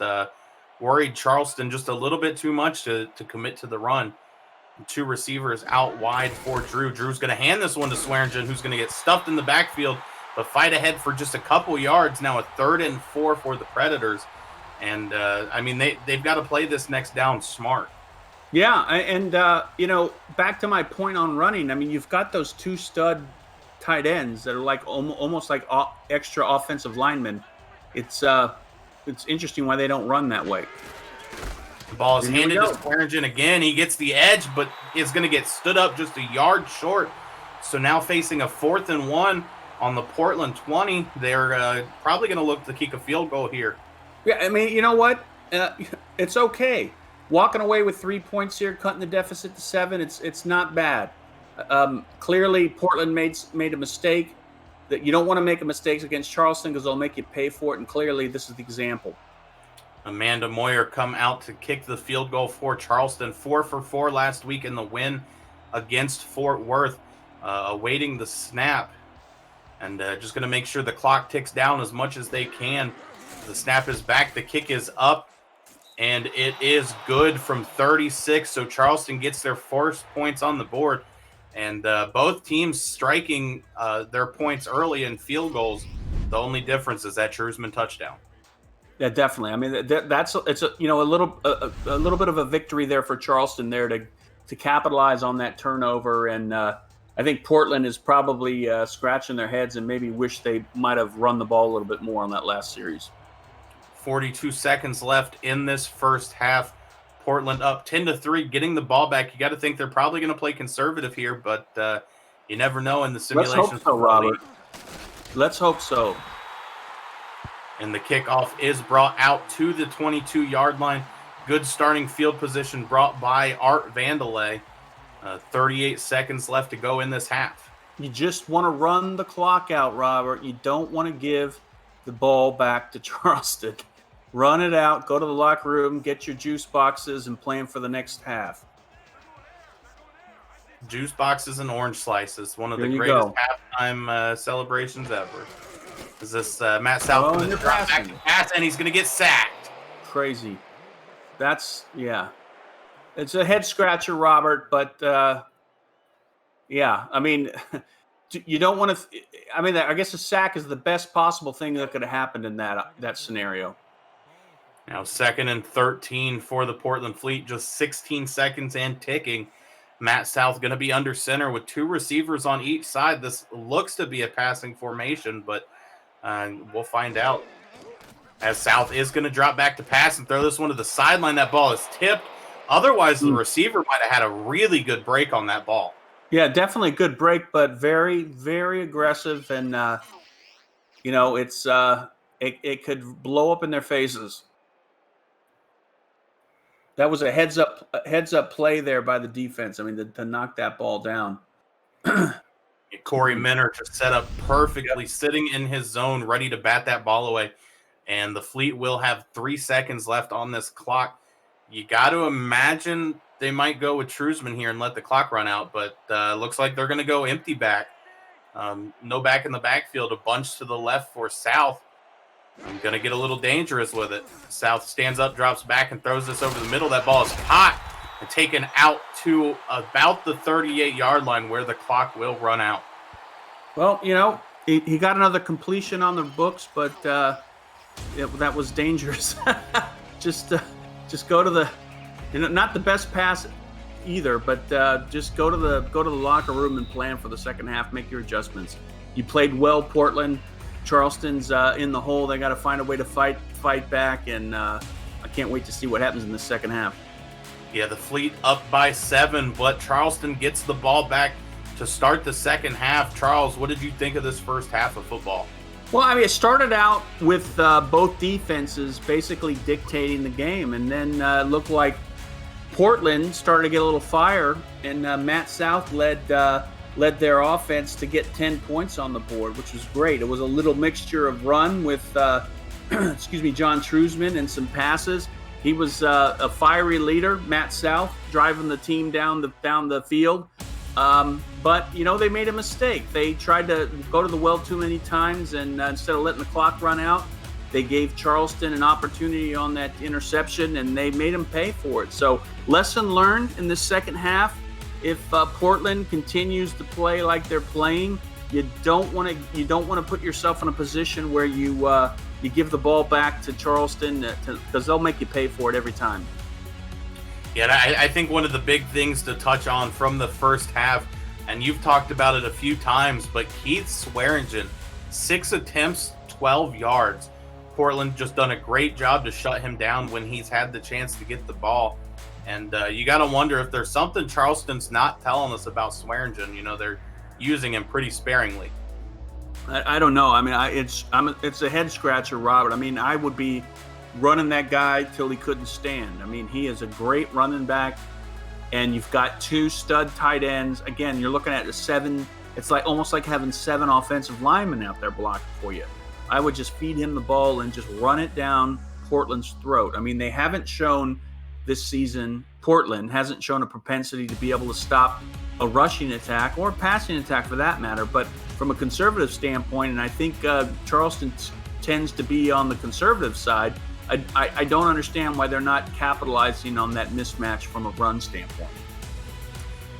worried Charleston just a little bit too much to commit to the run. 2 receivers out wide for Drew. Drew's going to hand this one to Swearingen, who's going to get stuffed in the backfield, but fight ahead for just a couple yards. Now a 3rd and 4 for the Predators. And, I mean, they've got to play this next down smart. Yeah, and, back to my point on running, I mean, you've got those 2 stud tight ends that are like almost like extra offensive linemen. It's interesting why they don't run that way. The ball is handed to Swearingen again. He gets the edge, but is going to get stood up just a yard short. So now facing a 4th and 1 on the Portland 20. They're probably going to look to kick a field goal here. Yeah, I mean, you know what? It's okay. Walking away with 3 points here, cutting the deficit to 7, it's not bad. Clearly, Portland made a mistake. That you don't want to make mistakes against Charleston because they'll make you pay for it, and clearly this is the example. Amanda Moyer come out to kick the field goal for Charleston. 4 for 4 last week in the win against Fort Worth. Awaiting the snap. And just going to make sure the clock ticks down as much as they can. The snap is back. The kick is up. And it is good from 36. So Charleston gets their first points on the board. And both teams striking their points early in field goals. The only difference is that Truesman touchdown. Yeah, definitely. I mean, it's a little bit of a victory there for Charleston there to capitalize on that turnover, and I think Portland is probably scratching their heads and maybe wish they might have run the ball a little bit more on that last series. 42 seconds left in this first half. Portland up 10-3, getting the ball back. You got to think they're probably going to play conservative here, but you never know in the simulation. Let's hope so, Robert. Let's hope so. And the kickoff is brought out to the 22-yard line. Good starting field position brought by Art Vandelay. 38 seconds left to go in this half. You just want to run the clock out, Robert. You don't want to give the ball back to Charleston. Run it out, go to the locker room, get your juice boxes, and plan for the next half. Juice boxes and orange slices. One of the greatest halftime celebrations ever. Is this Matt South going to drop back to pass, and he's going to get sacked. Crazy. Yeah. It's a head scratcher, Robert, but yeah, I mean, you don't want to I guess a sack is the best possible thing that could have happened in that scenario. Now 2nd and 13 for the Portland Fleet, just 16 seconds and ticking. Matt South going to be under center with 2 receivers on each side. This looks to be a passing formation, but we'll find out. As South is going to drop back to pass and throw this one to the sideline. That ball is tipped. Otherwise, the receiver might have had a really good break on that ball. Yeah, definitely a good break, but very, very aggressive, and it could blow up in their faces. That was a heads up play there by the defense. I mean, to knock that ball down. Corey Minner just set up perfectly, sitting in his zone, ready to bat that ball away. And the Fleet will have 3 seconds left on this clock. You got to imagine they might go with Truesman here and let the clock run out, but looks like they're going to go empty back. No back in the backfield, a bunch to the left for South. I'm going to get a little dangerous with it. South stands up, drops back, and throws this over the middle. That ball is caught and taken out to about the 38-yard line where the clock will run out. Well, he got another completion on the books, but that was dangerous. just go to the, not the best pass either, but just go to the locker room and plan for the second half. Make your adjustments. You played well, Portland. Charleston's in the hole. They got to find a way to fight back, and I can't wait to see what happens in the second half. Yeah, the Fleet up by 7, but Charleston gets the ball back to start the second half. Charles, what did you think of this first half of football? Well, I mean, it started out with both defenses basically dictating the game, and then it looked like Portland started to get a little fire, and Matt South led their offense to get 10 points on the board, which was great. It was a little mixture of run with, John Trusman, and some passes. He was a fiery leader, Matt South, driving the team down the field. But they made a mistake. They tried to go to the well too many times, and instead of letting the clock run out, they gave Charleston an opportunity on that interception, and they made him pay for it. So, lesson learned in the second half. If Portland continues to play like they're playing, you don't want to put yourself in a position where you give the ball back to Charleston, because they'll make you pay for it every time. Yeah, I think one of the big things to touch on from the first half, and you've talked about it a few times, but Keith Swearingen, 6 attempts, 12 yards. Portland just done a great job to shut him down when he's had the chance to get the ball. And you got to wonder if there's something Charleston's not telling us about Swearingen. They're using him pretty sparingly. I don't know. I mean, it's a head scratcher, Robert. I mean, I would be running that guy till he couldn't stand. I mean, he is a great running back, and you've got 2 stud tight ends. Again, you're looking at 7. It's almost like having 7 offensive linemen out there blocking for you. I would just feed him the ball and just run it down Portland's throat. I mean, they haven't shown this season, Portland hasn't shown a propensity to be able to stop a rushing attack or a passing attack for that matter. But from a conservative standpoint, and I think Charleston tends to be on the conservative side, I don't understand why they're not capitalizing on that mismatch from a run standpoint.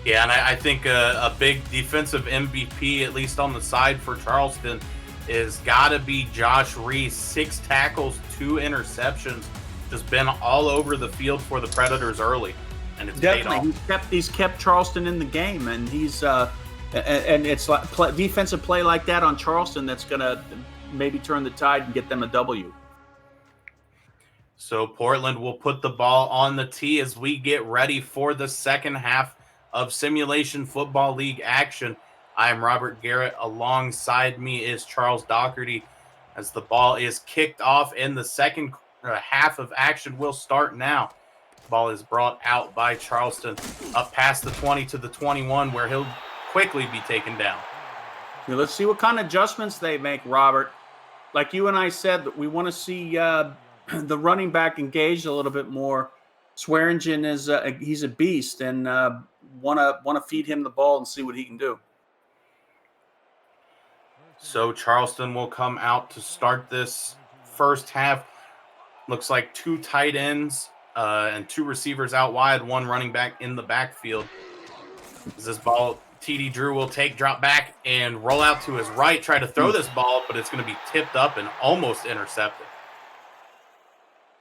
Yeah, and I think a big defensive MVP, at least on the side for Charleston, is got to be Josh Reese. 6 tackles, 2 interceptions. Just been all over the field for the Predators early, and it's definitely paid off. He's kept Charleston in the game, and he's and it's like defensive play like that on Charleston that's going to maybe turn the tide and get them a W. So Portland will put the ball on the tee as we get ready for the second half of Simulation Football League action. I am Robert Garrett. Alongside me is Charles Doherty. As the ball is kicked off in the second half of action will start now. Ball is brought out by Charleston up past the 20 to the 21, where he'll quickly be taken down. Yeah, let's see what kind of adjustments they make, Robert. Like you and I said, that we want to see the running back engaged a little bit more. Swearingen is he's a beast, and want to feed him the ball and see what he can do. So Charleston will come out to start this first half. Looks like 2 tight ends and 2 receivers out wide, 1 running back in the backfield. As this ball, TD Drew will drop back and roll out to his right, try to throw this ball, but it's going to be tipped up and almost intercepted.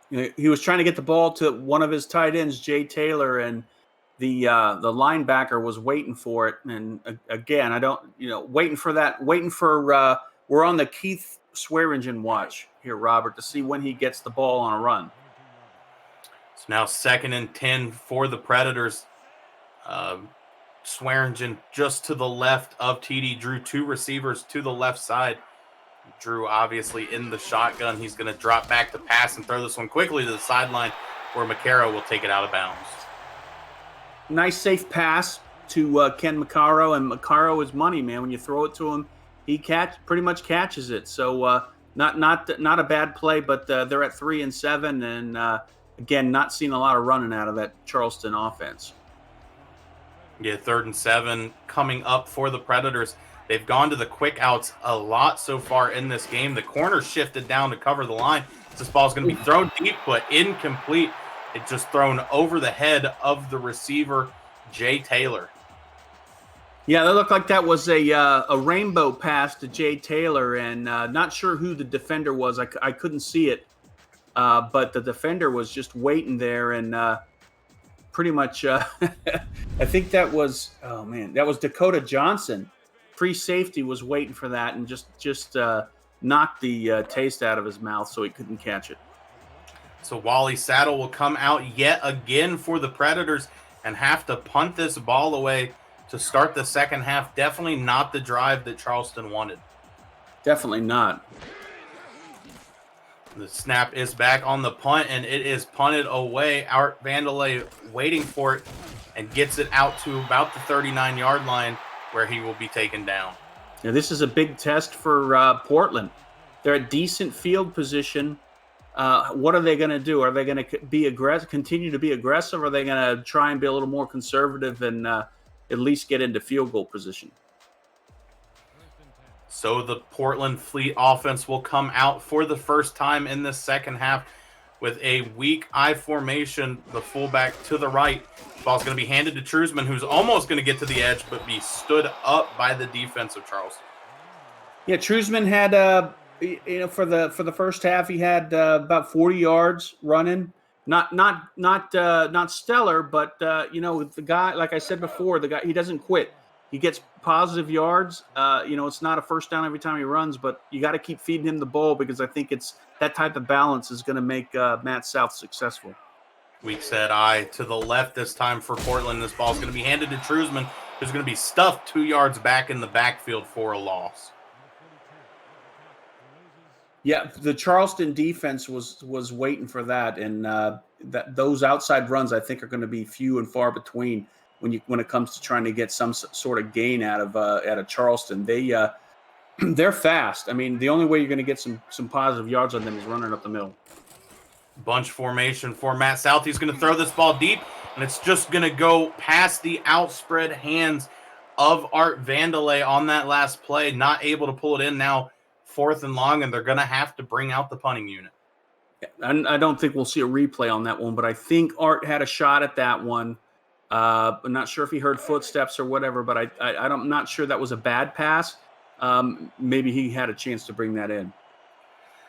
He was trying to get the ball to one of his tight ends, Jay Taylor, and the linebacker was waiting for it. And again, waiting for we're on the Keith Swearingen watch here, Robert, to see when he gets the ball on a run. It's now 2nd and 10 for the Predators. Swearingen just to the left of TD Drew, 2 receivers to the left side. Drew obviously in the shotgun. He's going to drop back to pass and throw this one quickly to the sideline, where McCarrow will take it out of bounds. Nice safe pass to Ken McCarrow, and McCarrow is money, man. When you throw it to him, he pretty much catches it. So not a bad play, but they're at 3 and 7, and again, not seeing a lot of running out of that Charleston offense. Yeah, 3rd and 7 coming up for the Predators. They've gone to the quick outs a lot so far in this game. The corner shifted down to cover the line. This ball's going to be thrown deep, but incomplete. It's just thrown over the head of the receiver, Jay Taylor. Yeah, that looked like that was a rainbow pass to Jay Taylor, and not sure who the defender was. I couldn't see it, but the defender was just waiting there, and pretty much, I think that was, that was Dakota Johnson. Free safety was waiting for that and just knocked the taste out of his mouth so he couldn't catch it. So Wally Saddle will come out yet again for the Predators and have to punt this ball away to start the second half. Definitely not the drive that Charleston wanted. Definitely not. The snap is back on the punt, and it is punted away. Art Vandelay waiting for it and gets it out to about the 39-yard line where he will be taken down. Now, this is a big test for Portland. They're at decent field position. What are they going to do? Are they going to be continue to be aggressive, or are they going to try and be a little more conservative and at least get into field goal position? So the Portland Fleet offense will come out for the first time in the second half with a weak I formation, the fullback to the right. Ball's going to be handed to Truzman, who's almost going to get to the edge, but be stood up by the defense of Charleston. Yeah, Truzman had, for the first half, he had about 40 yards running. Not stellar, but the guy, like I said before, the guy, he doesn't quit. He gets positive yards. It's not a first down every time he runs, but you got to keep feeding him the ball because I think it's that type of balance is going to make Matt South successful. Weak set eye to the left this time for Portland. This ball is going to be handed to Truzman, who's going to be stuffed 2 yards back in the backfield for a loss. Yeah, the Charleston defense was waiting for that, and those outside runs I think are going to be few and far between when it comes to trying to get some sort of gain out of Charleston. They're fast. I mean, the only way you're going to get some positive yards on them is running up the middle. Bunch formation for Matt South. He's going to throw this ball deep, and it's just going to go past the outspread hands of Art Vandelay on that last play. Not able to pull it in now. 4th and long, and they're going to have to bring out the punting unit. I don't think we'll see a replay on that one, but I think Art had a shot at that one. I'm not sure if he heard footsteps or whatever, but I'm not sure that was a bad pass. Maybe he had a chance to bring that in.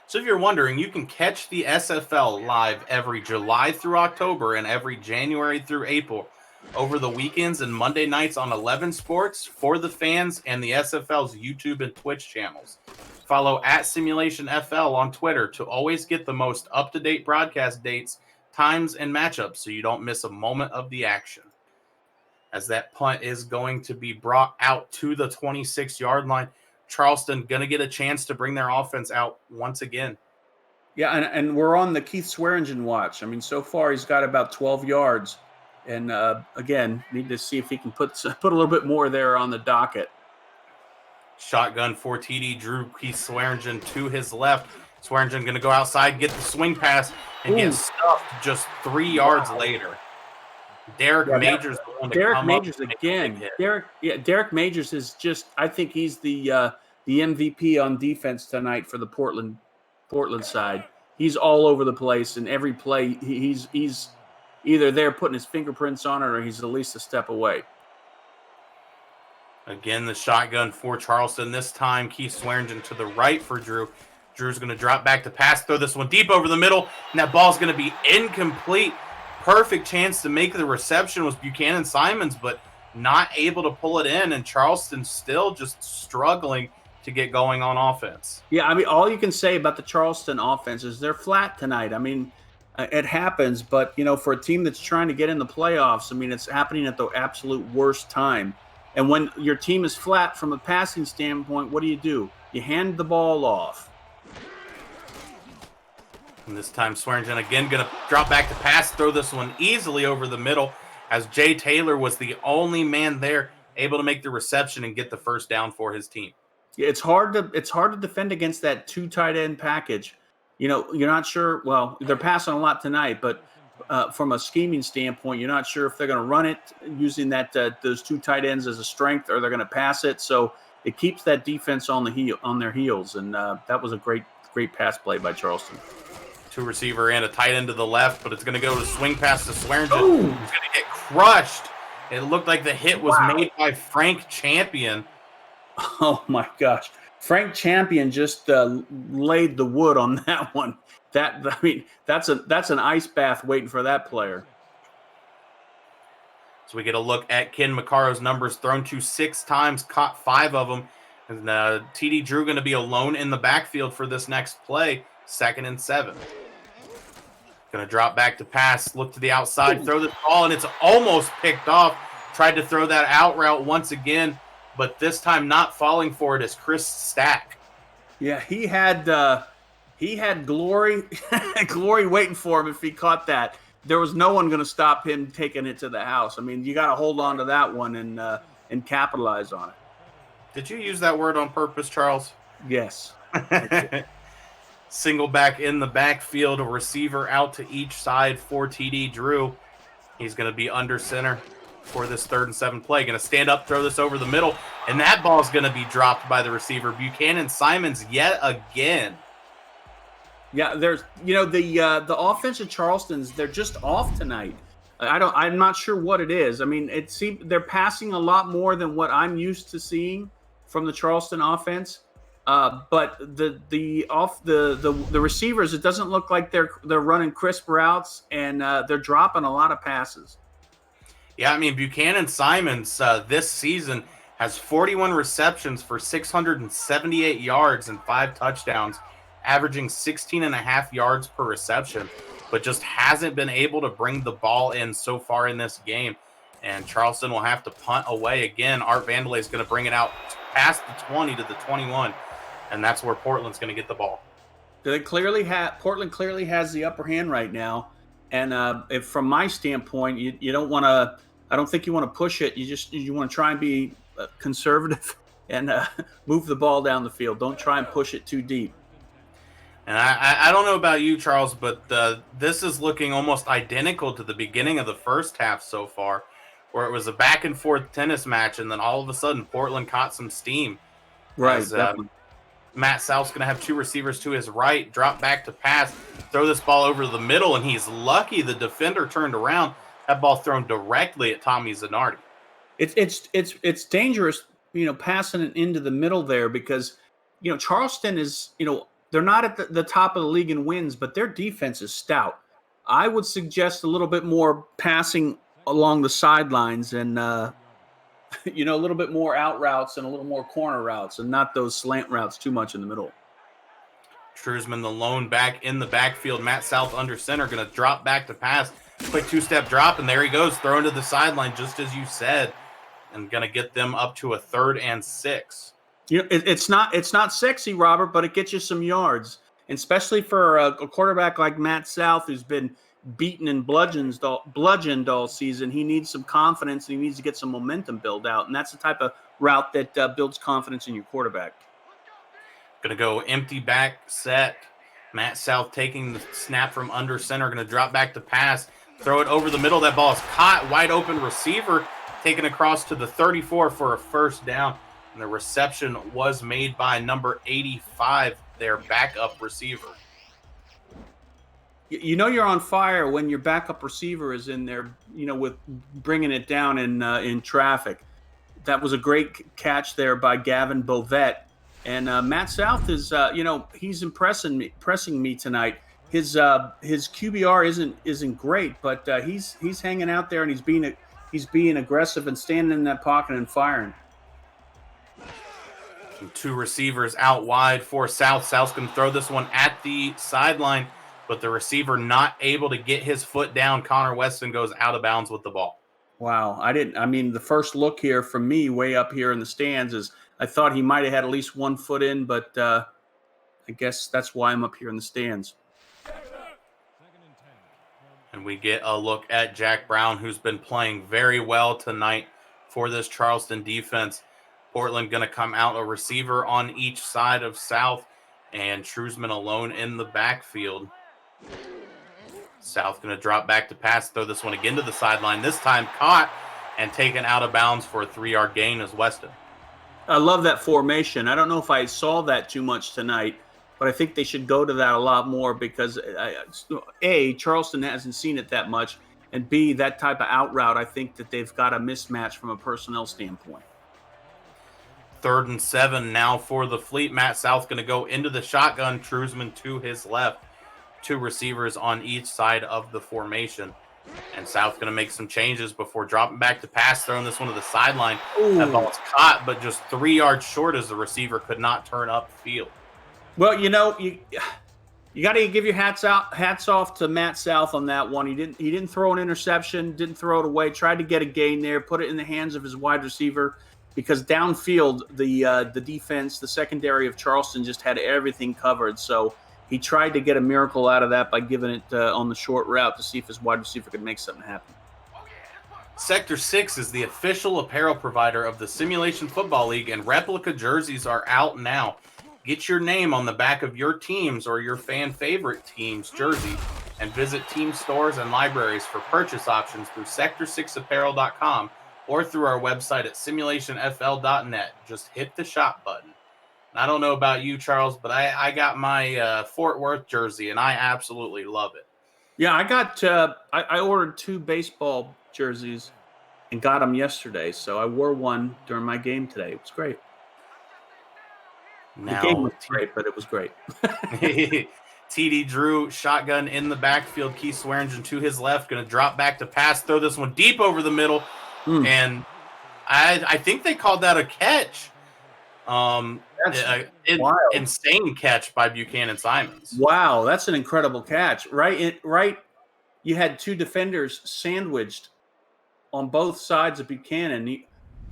So if you're wondering, you can catch the SFL live every July through October and every January through April over the weekends and Monday nights on 11 Sports, For the Fans, and the SFL's YouTube and Twitch channels. Follow at Simulationfl on Twitter to always get the most up-to-date broadcast dates, times, and matchups so you don't miss a moment of the action. As that punt is going to be brought out to the 26-yard line, Charleston going to get a chance to bring their offense out once again. Yeah, and we're on the Keith Swearingen watch. I mean, so far he's got about 12 yards. And, again, need to see if he can put a little bit more there on the docket. Shotgun for TD Drew Keith Swearingen to his left. Swearingen going to go outside, get the swing pass, and get stuffed just 3 yards later. Derek Majors the one to Derek come Majors up again. Derek Majors is just, I think he's the MVP on defense tonight for the Portland side. He's all over the place, and every play he's either there putting his fingerprints on it or he's at least a step away. Again, the shotgun for Charleston. This time, Keith Swearingen to the right for Drew. Drew's going to drop back to pass, throw this one deep over the middle, and that ball's going to be incomplete. Perfect chance to make the reception was Buchanan Simons, but not able to pull it in, and Charleston still just struggling to get going on offense. Yeah, I mean, all you can say about the Charleston offense is they're flat tonight. I mean, it happens, but, for a team that's trying to get in the playoffs, I mean, it's happening at the absolute worst time. And when your team is flat from a passing standpoint, what do? You hand the ball off. And this time, Swearingen again going to drop back to pass, throw this one easily over the middle as Jay Taylor was the only man there able to make the reception and get the first down for his team. Yeah, it's hard to defend against that 2 tight end package. You're not sure. Well, they're passing a lot tonight, but from a scheming standpoint, you're not sure if they're going to run it using those 2 tight ends as a strength or they're going to pass it. So it keeps that defense on their heels, and that was a great pass play by Charleston. Two receiver and a tight end to the left, but it's going to go to swing pass to Swearingen. Ooh. He's going to get crushed. It looked like the hit was made by Frank Champion. Oh my gosh. Frank Champion just laid the wood on that one. That's an ice bath waiting for that player. So we get a look at Ken Maccaro's numbers. Thrown to 6 times, caught 5 of them. And TD Drew going to be alone in the backfield for this next play. 2nd and 7. Going to drop back to pass, look to the outside, throw this ball, and it's almost picked off. Tried to throw that out route once again, but this time not falling for it is Chris Stack. Yeah, he had glory glory waiting for him if he caught that. There was no one going to stop him taking it to the house. I mean, you got to hold on to that one and capitalize on it. Did you use that word on purpose, Charles? Yes. Single back in the backfield, a receiver out to each side for TD Drew. He's going to be under center for this 3rd and 7 play. Going to stand up, throw this over the middle, and that ball's going to be dropped by the receiver. Buchanan Simons yet again. Yeah, there's the offensive Charleston's, they're just off tonight. I'm not sure what it is. I mean, it seems they're passing a lot more than what I'm used to seeing from the Charleston offense. But the receivers, it doesn't look like they're running crisp routes, and they're dropping a lot of passes. Yeah, I mean, Buchanan Simons this season has 41 receptions for 678 yards and 5 touchdowns, averaging 16.5 yards per reception, but just hasn't been able to bring the ball in so far in this game. And Charleston will have to punt away again. Art Vandelay is going to bring it out past the 20 to the 21, and that's where Portland's going to get the ball. Portland clearly has the upper hand right now. And if from my standpoint, you don't want to. I don't think you want to push it. You want to try and be conservative and move the ball down the field. Don't try and push it too deep. And I don't know about you, Charles, but this is looking almost identical to the beginning of the first half so far, where it was a back and forth tennis match, and then all of a sudden Portland caught some steam. Right. As, Matt South's going to have 2 receivers to his right, drop back to pass, throw this ball over the middle, and he's lucky the defender turned around. That ball thrown directly at Tommy Zanardi. It's dangerous, passing it into the middle there because, Charleston is, they're not at the top of the league in wins, but their defense is stout. I would suggest a little bit more passing along the sidelines and, a little bit more out routes and a little more corner routes and not those slant routes too much in the middle. Trusman, the lone back in the backfield. Matt South under center, going to drop back to pass. Quick 2-step drop, and there he goes, thrown to the sideline, just as you said, and going to get them up to a 3rd and 6. It's not sexy, Robert, but it gets you some yards, and especially for a quarterback like Matt South, who's been beaten and bludgeoned all season. He needs some confidence, and he needs to get some momentum built out, and that's the type of route that builds confidence in your quarterback. Going to go empty back set. Matt South taking the snap from under center, going to drop back to pass, throw it over the middle. That ball is caught, wide open receiver, taken across to the 34 for a 1st down. And the reception was made by number 85, their backup receiver. You're on fire when your backup receiver is in there, with bringing it down in traffic. That was a great catch there by Gavin Bovett. And Matt South is, he's pressing me tonight. His QBR isn't great, but he's hanging out there and he's being aggressive and standing in that pocket and firing. 2 receivers out wide for South. South's going to throw this one at the sideline, but the receiver not able to get his foot down. Connor Weston goes out of bounds with the ball. Wow. The first look here from me way up here in the stands is I thought he might have had at least 1 foot in, but I guess that's why I'm up here in the stands. And we get a look at Jack Brown, who's been playing very well tonight for this Charleston defense. Portland going to come out a receiver on each side of South, and Trusman alone in the backfield. South going to drop back to pass, throw this one again to the sideline. This time caught and taken out of bounds for a 3-yard gain as Weston. I love that formation. I don't know if I saw that too much tonight, but I think they should go to that a lot more because A, Charleston hasn't seen it that much, and B, that type of out route, I think that they've got a mismatch from a personnel standpoint. 3rd and 7 now for the Fleet. Matt South going to go into the shotgun. Trusman to his left. 2 receivers on each side of the formation. And South going to make some changes before dropping back to pass, throwing this one to the sideline. Ooh. That ball's caught, but just 3 yards short as the receiver could not turn upfield. Well, you got to give your hats off to Matt South on that one. He didn't throw an interception, didn't throw it away. Tried to get a gain there, put it in the hands of his wide receiver, because downfield the defense, the secondary of Charleston just had everything covered. So he tried to get a miracle out of that by giving it on the short route to see if his wide receiver could make something happen. Sector 6 is the official apparel provider of the Simulation Football League, and replica jerseys are out now. Get your name on the back of your team's or your fan favorite team's jersey and visit team stores and libraries for purchase options through sector6apparel.com or through our website at simulationfl.net. Just hit the shop button. And I don't know about you, Charles, but I got my Fort Worth jersey, and I absolutely love it. Yeah, I got I ordered 2 baseball jerseys and got them yesterday, so I wore one during my game today. It was great. Now, the game was great, but it was great. TD Drew, shotgun in the backfield. Keith Swearingen to his left, going to drop back to pass, throw this one deep over the middle. And I think they called that a catch. Insane catch by Buchanan Simons. Wow, that's an incredible catch. Right. You had 2 defenders sandwiched on both sides of Buchanan.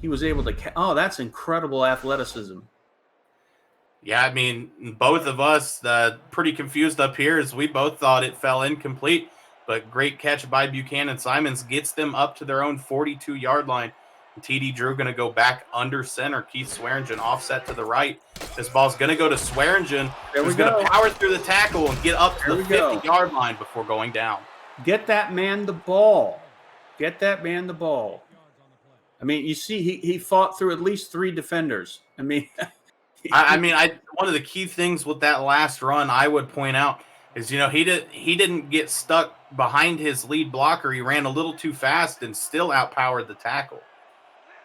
He was able to. Oh, that's incredible athleticism. Yeah, I mean, both of us pretty confused up here as we both thought it fell incomplete, but great catch by Buchanan Simons gets them up to their own 42-yard line. TD Drew going to go back under center. Keith Swearingen offset to the right. This ball's going to go to Swearingen, who's going to power through the tackle and get up to the 50-yard line before going down. Get that man the ball. I mean, you see, he fought through at least 3 defenders. I mean, one of the key things with that last run I would point out is, he didn't get stuck behind his lead blocker. He ran a little too fast and still outpowered the tackle.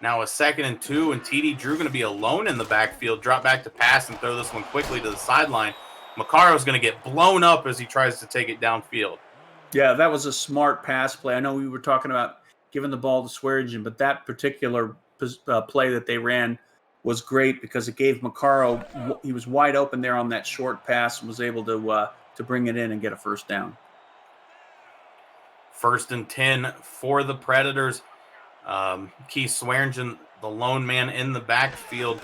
Now a 2nd and 2, and TD Drew going to be alone in the backfield, drop back to pass and throw this one quickly to the sideline. Maccaro's going to get blown up as he tries to take it downfield. Yeah, that was a smart pass play. I know we were talking about giving the ball to Swearingen, but that particular play that they ran was great because it gave Maccaro, he was wide open there on that short pass and was able to bring it in and get a first down. 1st and 10 for the Predators. Keith Swearingen, the lone man in the backfield.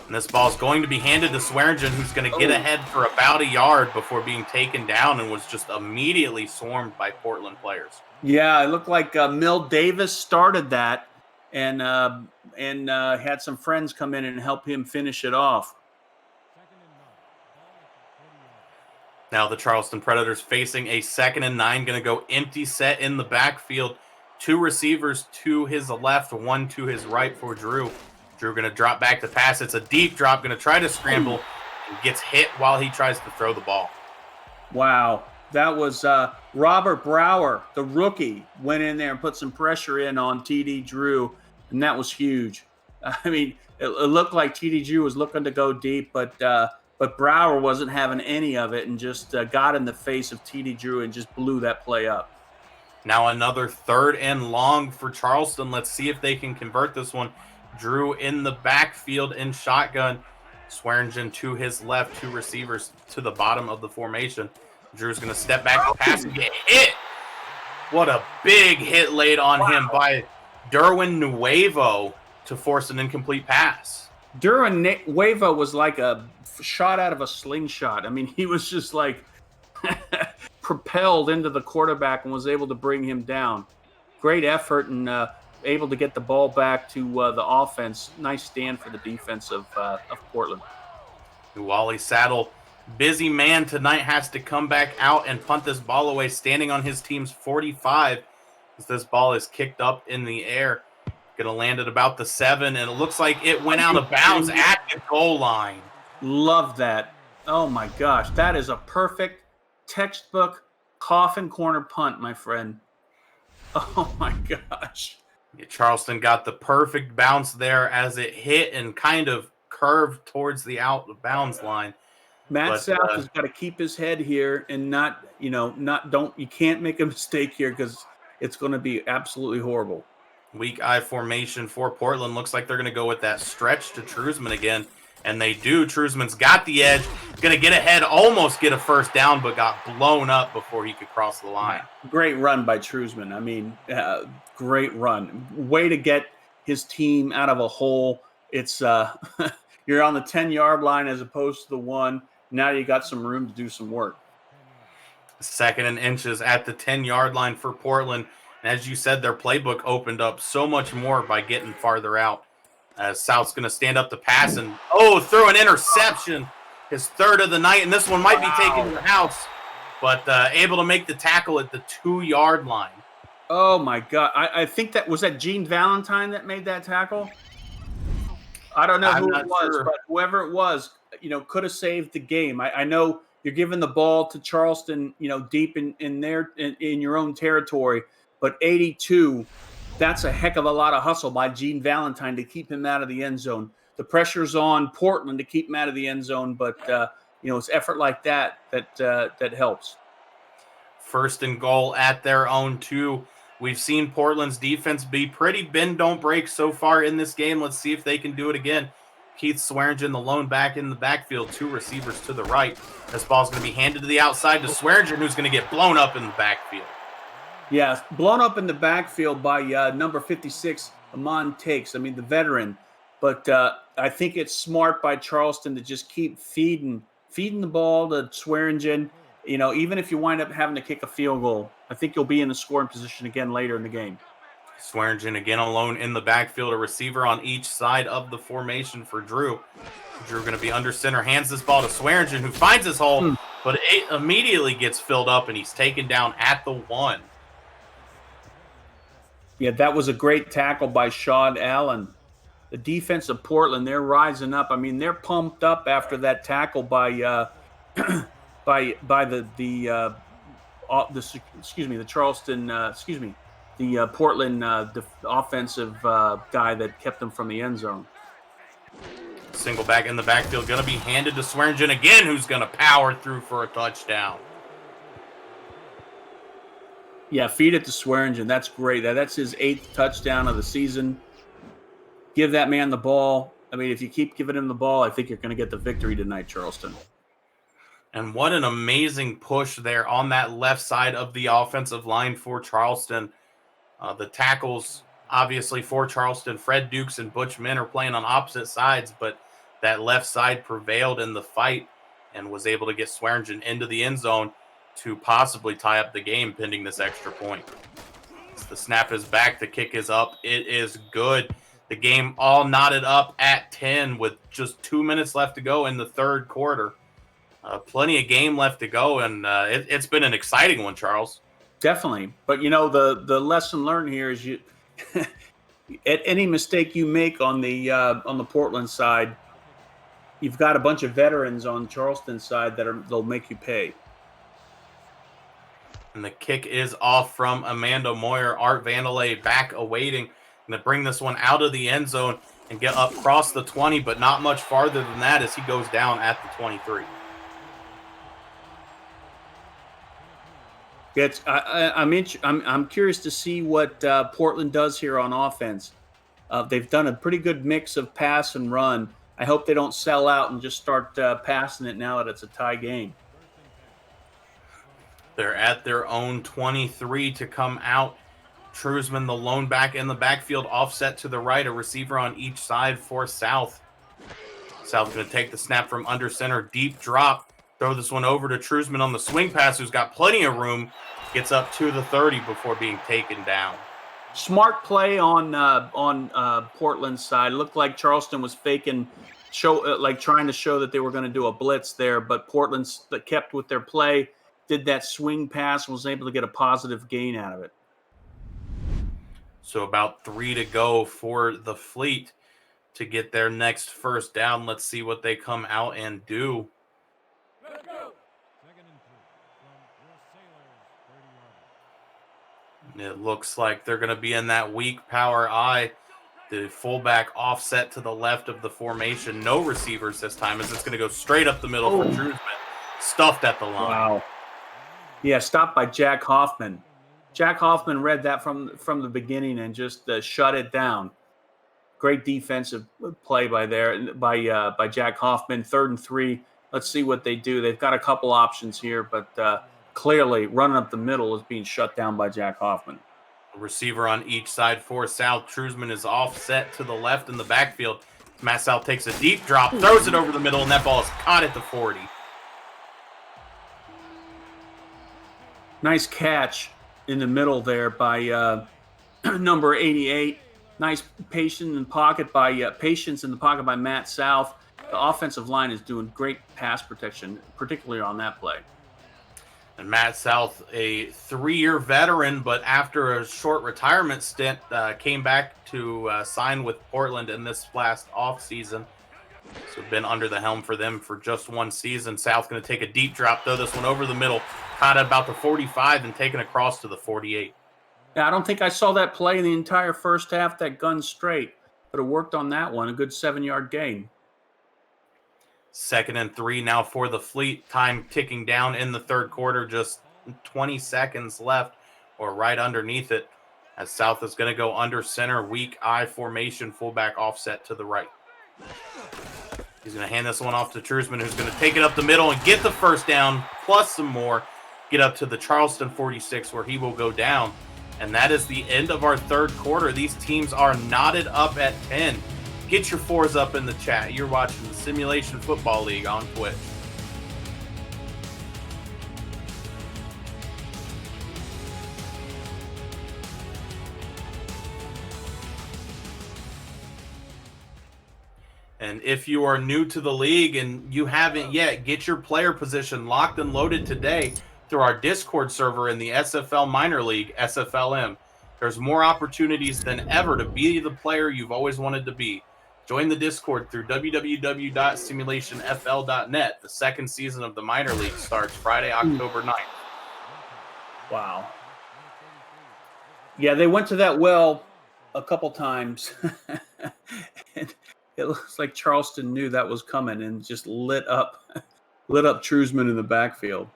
And this ball is going to be handed to Swearingen, who's going to get ahead for about a yard before being taken down and was just immediately swarmed by Portland players. Yeah, it looked like Mill Davis started that and had some friends come in and help him finish it off. Now the Charleston Predators facing a 2nd and 9, going to go empty set in the backfield. 2 receivers to his left, 1 to his right for Drew. Drew going to drop back to pass. It's a deep drop, going to try to scramble and gets hit while he tries to throw the ball. Wow. That was Robert Brower, the rookie, went in there and put some pressure in on TD Drew, and that was huge. I mean, it looked like TD Drew was looking to go deep, but Brower wasn't having any of it and just got in the face of TD Drew and just blew that play up. Now another 3rd and long for Charleston. Let's see if they can convert this one. Drew in the backfield in shotgun. Swearingen to his left, 2 receivers to the bottom of the formation. Drew's going to step back and pass and get hit. What a big hit laid on him by Derwin Nuevo to force an incomplete pass. Derwin Nuevo was like a shot out of a slingshot. I mean, he was just like propelled into the quarterback and was able to bring him down. Great effort and able to get the ball back to the offense. Nice stand for the defense of Portland. Wally Saddle, busy man tonight, has to come back out and punt this ball away, standing on his team's 45 as this ball is kicked up in the air. Gonna land at about the 7, and it looks like it went out of bounds at the goal line. Love that. Oh my gosh, that is a perfect textbook coffin corner punt, my friend. Oh my gosh. Yeah, Charleston got the perfect bounce there as it hit and kind of curved towards the out of bounds line. Matt But South has got to keep his head here and not, you can't make a mistake here because it's going to be absolutely horrible. weak eye formation for Portland. Looks like they're going to go with that stretch to Truzman again. And they do. Truzman's got the edge. Going to get ahead, almost get a first down, but got blown up before he could cross the line. Great run by Truzman. I mean, great run. Way to get his team out of a hole. It's you're on the 10-yard line as opposed to the 1. Now you got some room to do some work. 2nd and inches at the 10-yard line for Portland. And as you said, their playbook opened up so much more by getting farther out. As South's going to stand up to pass and, throw an interception. His 3rd of the night, and this one might be taken to the house. But able to make the tackle at the 2-yard line. Oh, my God. I think was that Gene Valentine that made that tackle? I don't know who it was, but whoever it was, could have saved the game. I know you're giving the ball to Charleston, deep in your own territory, but 82, that's a heck of a lot of hustle by Gene Valentine to keep him out of the end zone. The pressure's on Portland to keep him out of the end zone, but it's effort like that helps. 1st and goal at their own 2. We've seen Portland's defense be pretty bend don't break so far in this game. Let's see if they can do it again. Keith Swearingen, the lone back in the backfield, 2 receivers to the right. This ball's going to be handed to the outside to Swearingen, who's going to get blown up in the backfield. Yeah, blown up in the backfield by number 56, Amon Takes. I mean, the veteran. But I think it's smart by Charleston to just keep feeding the ball to Swearingen. Even if you wind up having to kick a field goal, I think you'll be in the scoring position again later in the game. Swearingen again alone in the backfield, a receiver on each side of the formation for Drew. Drew going to be under center, hands this ball to Swearingen, who finds his hole, but it immediately gets filled up, and he's taken down at the 1. Yeah, that was a great tackle by Sean Allen. The defense of Portland, they're rising up. I mean, they're pumped up after that tackle by the Portland offensive guy that kept them from the end zone. Single back in the backfield, going to be handed to Swearingen again, who's going to power through for a touchdown. Yeah, feed it to Swearingen. That's great. That's his 8th touchdown of the season. Give that man the ball. I mean, if you keep giving him the ball, I think you're going to get the victory tonight, Charleston. And what an amazing push there on that left side of the offensive line for Charleston. The tackles, obviously, for Charleston, Fred Dukes and Butch Min are playing on opposite sides, but that left side prevailed in the fight and was able to get Swearingen into the end zone to possibly tie up the game pending this extra point. The snap is back. The kick is up. It is good. The game all knotted up at 10 with just 2 minutes left to go in the 3rd quarter. Plenty of game left to go, and it's been an exciting one, Charles. Definitely. But, the lesson learned here is at any mistake you make on the Portland side, you've got a bunch of veterans on Charleston's side they'll make you pay. And the kick is off from Amanda Moyer. Art Vandalay back awaiting. Going to bring this one out of the end zone and get up across the 20, but not much farther than that as he goes down at the 23. I'm curious to see what Portland does here on offense. They've done a pretty good mix of pass and run. I hope they don't sell out and just start passing it now that it's a tie game. They're at their own 23 to come out. Truzman, the lone back in the backfield, offset to the right, a receiver on each side for South. South going to take the snap from under center, deep drop, throw this one over to Truzman on the swing pass, who's got plenty of room, gets up to the 30 before being taken down. Smart play on Portland's side. It looked like Charleston was faking, trying to show that they were going to do a blitz there, but Portland kept with their play, did that swing pass, and was able to get a positive gain out of it. So about 3 to go for the Fleet to get their next first down. Let's see what they come out and do. It looks like they're going to be in that weak power I. The fullback offset to the left of the formation. No receivers this time, as it's going to go straight up the middle for Trusman. Stuffed at the line. Wow. Yeah, stopped by Jack Hoffman. Jack Hoffman read that from the beginning and just shut it down. Great defensive play by Jack Hoffman. 3rd and 3. Let's see what they do. They've got a couple options here, but clearly running up the middle is being shut down by Jack Hoffman. Receiver on each side for South. Trusman is offset to the left in the backfield. Matt South takes a deep drop, throws it over the middle, and that ball is caught at the 40. Nice catch in the middle there by number 88. Nice patience in the pocket by Matt South. The offensive line is doing great pass protection, particularly on that play. And Matt South, a 3-year veteran, but after a short retirement stint, came back to sign with Portland in this last offseason. So been under the helm for them for just one season. South going to take a deep drop, throw this one over the middle, caught at about the 45 and taken across to the 48. Yeah, I don't think I saw that play in the entire first half, that gun straight, but it worked on that one. A good 7-yard gain. 2nd and 3 now for the Fleet. Time ticking down in the 3rd quarter. Just 20 seconds left, or right underneath it, as South is going to go under center, weak I formation, fullback offset to the right. He's going to hand this one off to Trusman, who's going to take it up the middle and get the first down, plus some more, get up to the Charleston 46, where he will go down. And that is the end of our 3rd quarter. These teams are knotted up at 10. Get your 4s up in the chat. You're watching the Simulation Football League on Twitch. And if you are new to the league and you haven't yet, get your player position locked and loaded today through our Discord server in the SFL Minor League, SFLM. There's more opportunities than ever to be the player you've always wanted to be. Join the Discord through www.simulationfl.net. The 2nd season of the Minor League starts Friday, October 9th. Wow. Yeah, they went to that well a couple times. And it looks like Charleston knew that was coming and just lit up Trusman in the backfield.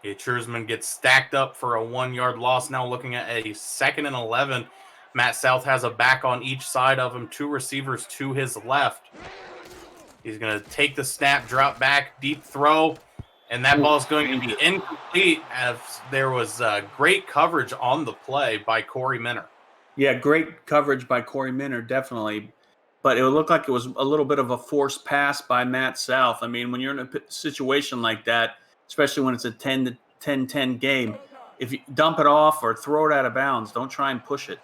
Yeah, Trusman gets stacked up for a 1-yard loss. Now looking at a 2nd and 11. Matt South has a back on each side of him, 2 receivers to his left. He's going to take the snap, drop back, deep throw, and that ball is going to be incomplete, as there was great coverage on the play by Corey Minner. Yeah, great coverage by Corey Minner, definitely. But it would look like it was a little bit of a forced pass by Matt South. I mean, when you're in a situation like that, especially when it's a 10-10 game, if you dump it off or throw it out of bounds, don't try and push it.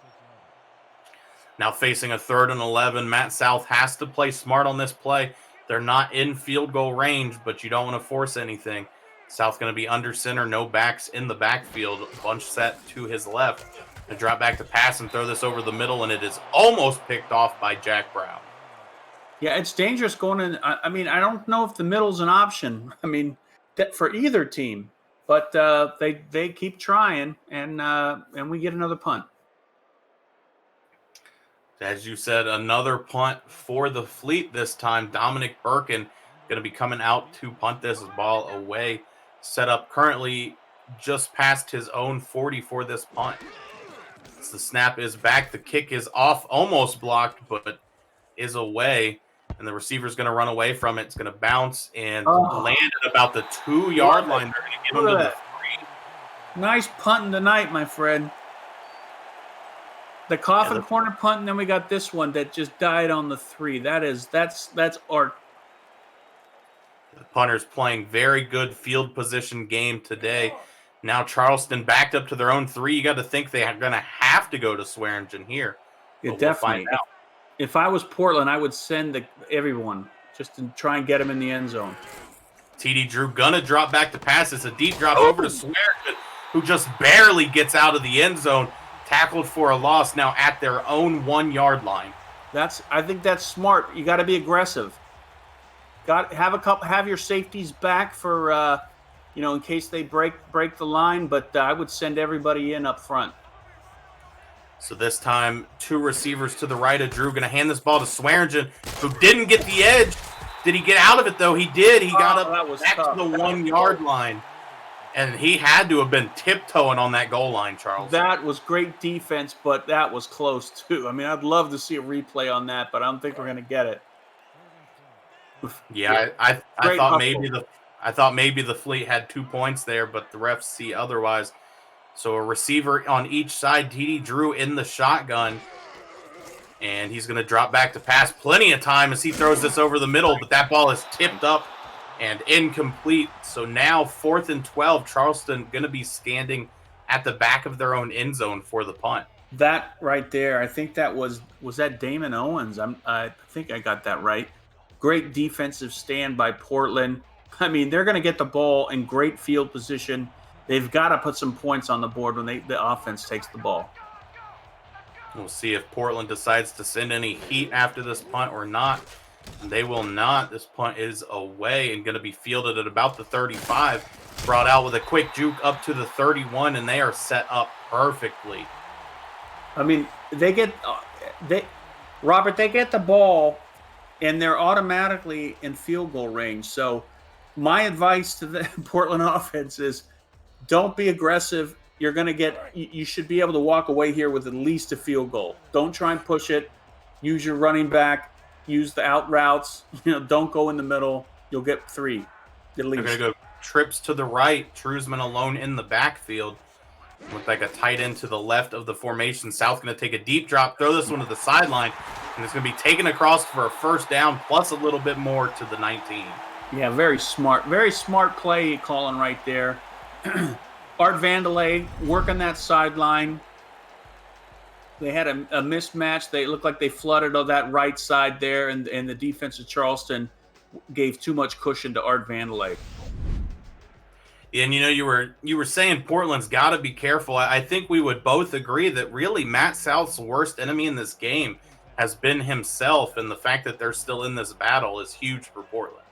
Now facing a 3rd and 11, Matt South has to play smart on this play. They're not in field goal range, but you don't want to force anything. South going to be under center, no backs in the backfield. Bunch set to his left. To drop back to pass and throw this over the middle, and it is almost picked off by Jack Brown. Yeah, it's dangerous going in. I mean, I don't know if the middle's an option. I mean, for either team, but they keep trying, and we get another punt. As you said, another punt for the Fleet this time. Dominic Birkin going to be coming out to punt this ball away. Set up currently just past his own 40 for this punt. The snap is back. The kick is off, almost blocked, but is away. And the receiver's going to run away from it. It's going to bounce and land at about the 2-yard line. They're going to get him to the 3. Nice punting tonight, my friend. The coffin corner punt, and then we got this one that just died on the 3. That's art. The punter's playing very good field position game today. Now Charleston backed up to their own 3. You got to think they're going to have to go to Swearingen here. Yeah, definitely. We'll if I was Portland, I would send everyone just to try and get him in the end zone. TD Drew gonna drop back to pass. It's a deep drop over to Swearingen, who just barely gets out of the end zone. tackled for a loss now at their own 1-yard line. I think that's smart. You got to be aggressive. Have your safeties back for in case they break the line, but I would send everybody in up front. So this time, 2 receivers to the right of Drew. Going to hand this ball to Swearingen, who didn't get the edge. Did he get out of it, though? He did. He got up back to the 1-yard line. And he had to have been tiptoeing on that goal line, Charles. That was great defense, but that was close, too. I mean, I'd love to see a replay on that, but I don't think we're going to get it. Yeah, I thought maybe the Fleet had 2 points there, but the refs see otherwise. So a receiver on each side, TD Drew in the shotgun. And he's going to drop back to pass plenty of time as he throws this over the middle, but that ball is tipped up and incomplete. So now 4th and 12, Charleston going to be standing at the back of their own end zone for the punt. That right there, I think that was that Damon Owens. I think I got that right. Great defensive stand by Portland. I mean, they're going to get the ball in great field position. They've got to put some points on the board when the offense takes the ball. We'll see if Portland decides to send any heat after this punt or not. They will not. This punt is away and going to be fielded at about the 35. Brought out with a quick juke up to the 31, and they are set up perfectly. I mean, they get the ball, and they're automatically in field goal range. So my advice to the Portland offense is don't be aggressive. You should be able to walk away here with at least a field goal. Don't try and push it. Use your running back. Use the out routes. Don't go in the middle. You'll get 3 at least. They're going to go trips to the right. Trusman alone in the backfield. Look like a tight end to the left of the formation. South going to take a deep drop, throw this one to the sideline, and it's going to be taken across for a first down plus a little bit more to the 19. Yeah, very smart play calling right there. Art Vandelay working that sideline. They had a mismatch. They looked like they flooded on that right side there, and the defense of Charleston gave too much cushion to Art Vandelay. And you were saying Portland's got to be careful. I think we would both agree that really Matt South's worst enemy in this game has been himself, and the fact that they're still in this battle is huge for Portland.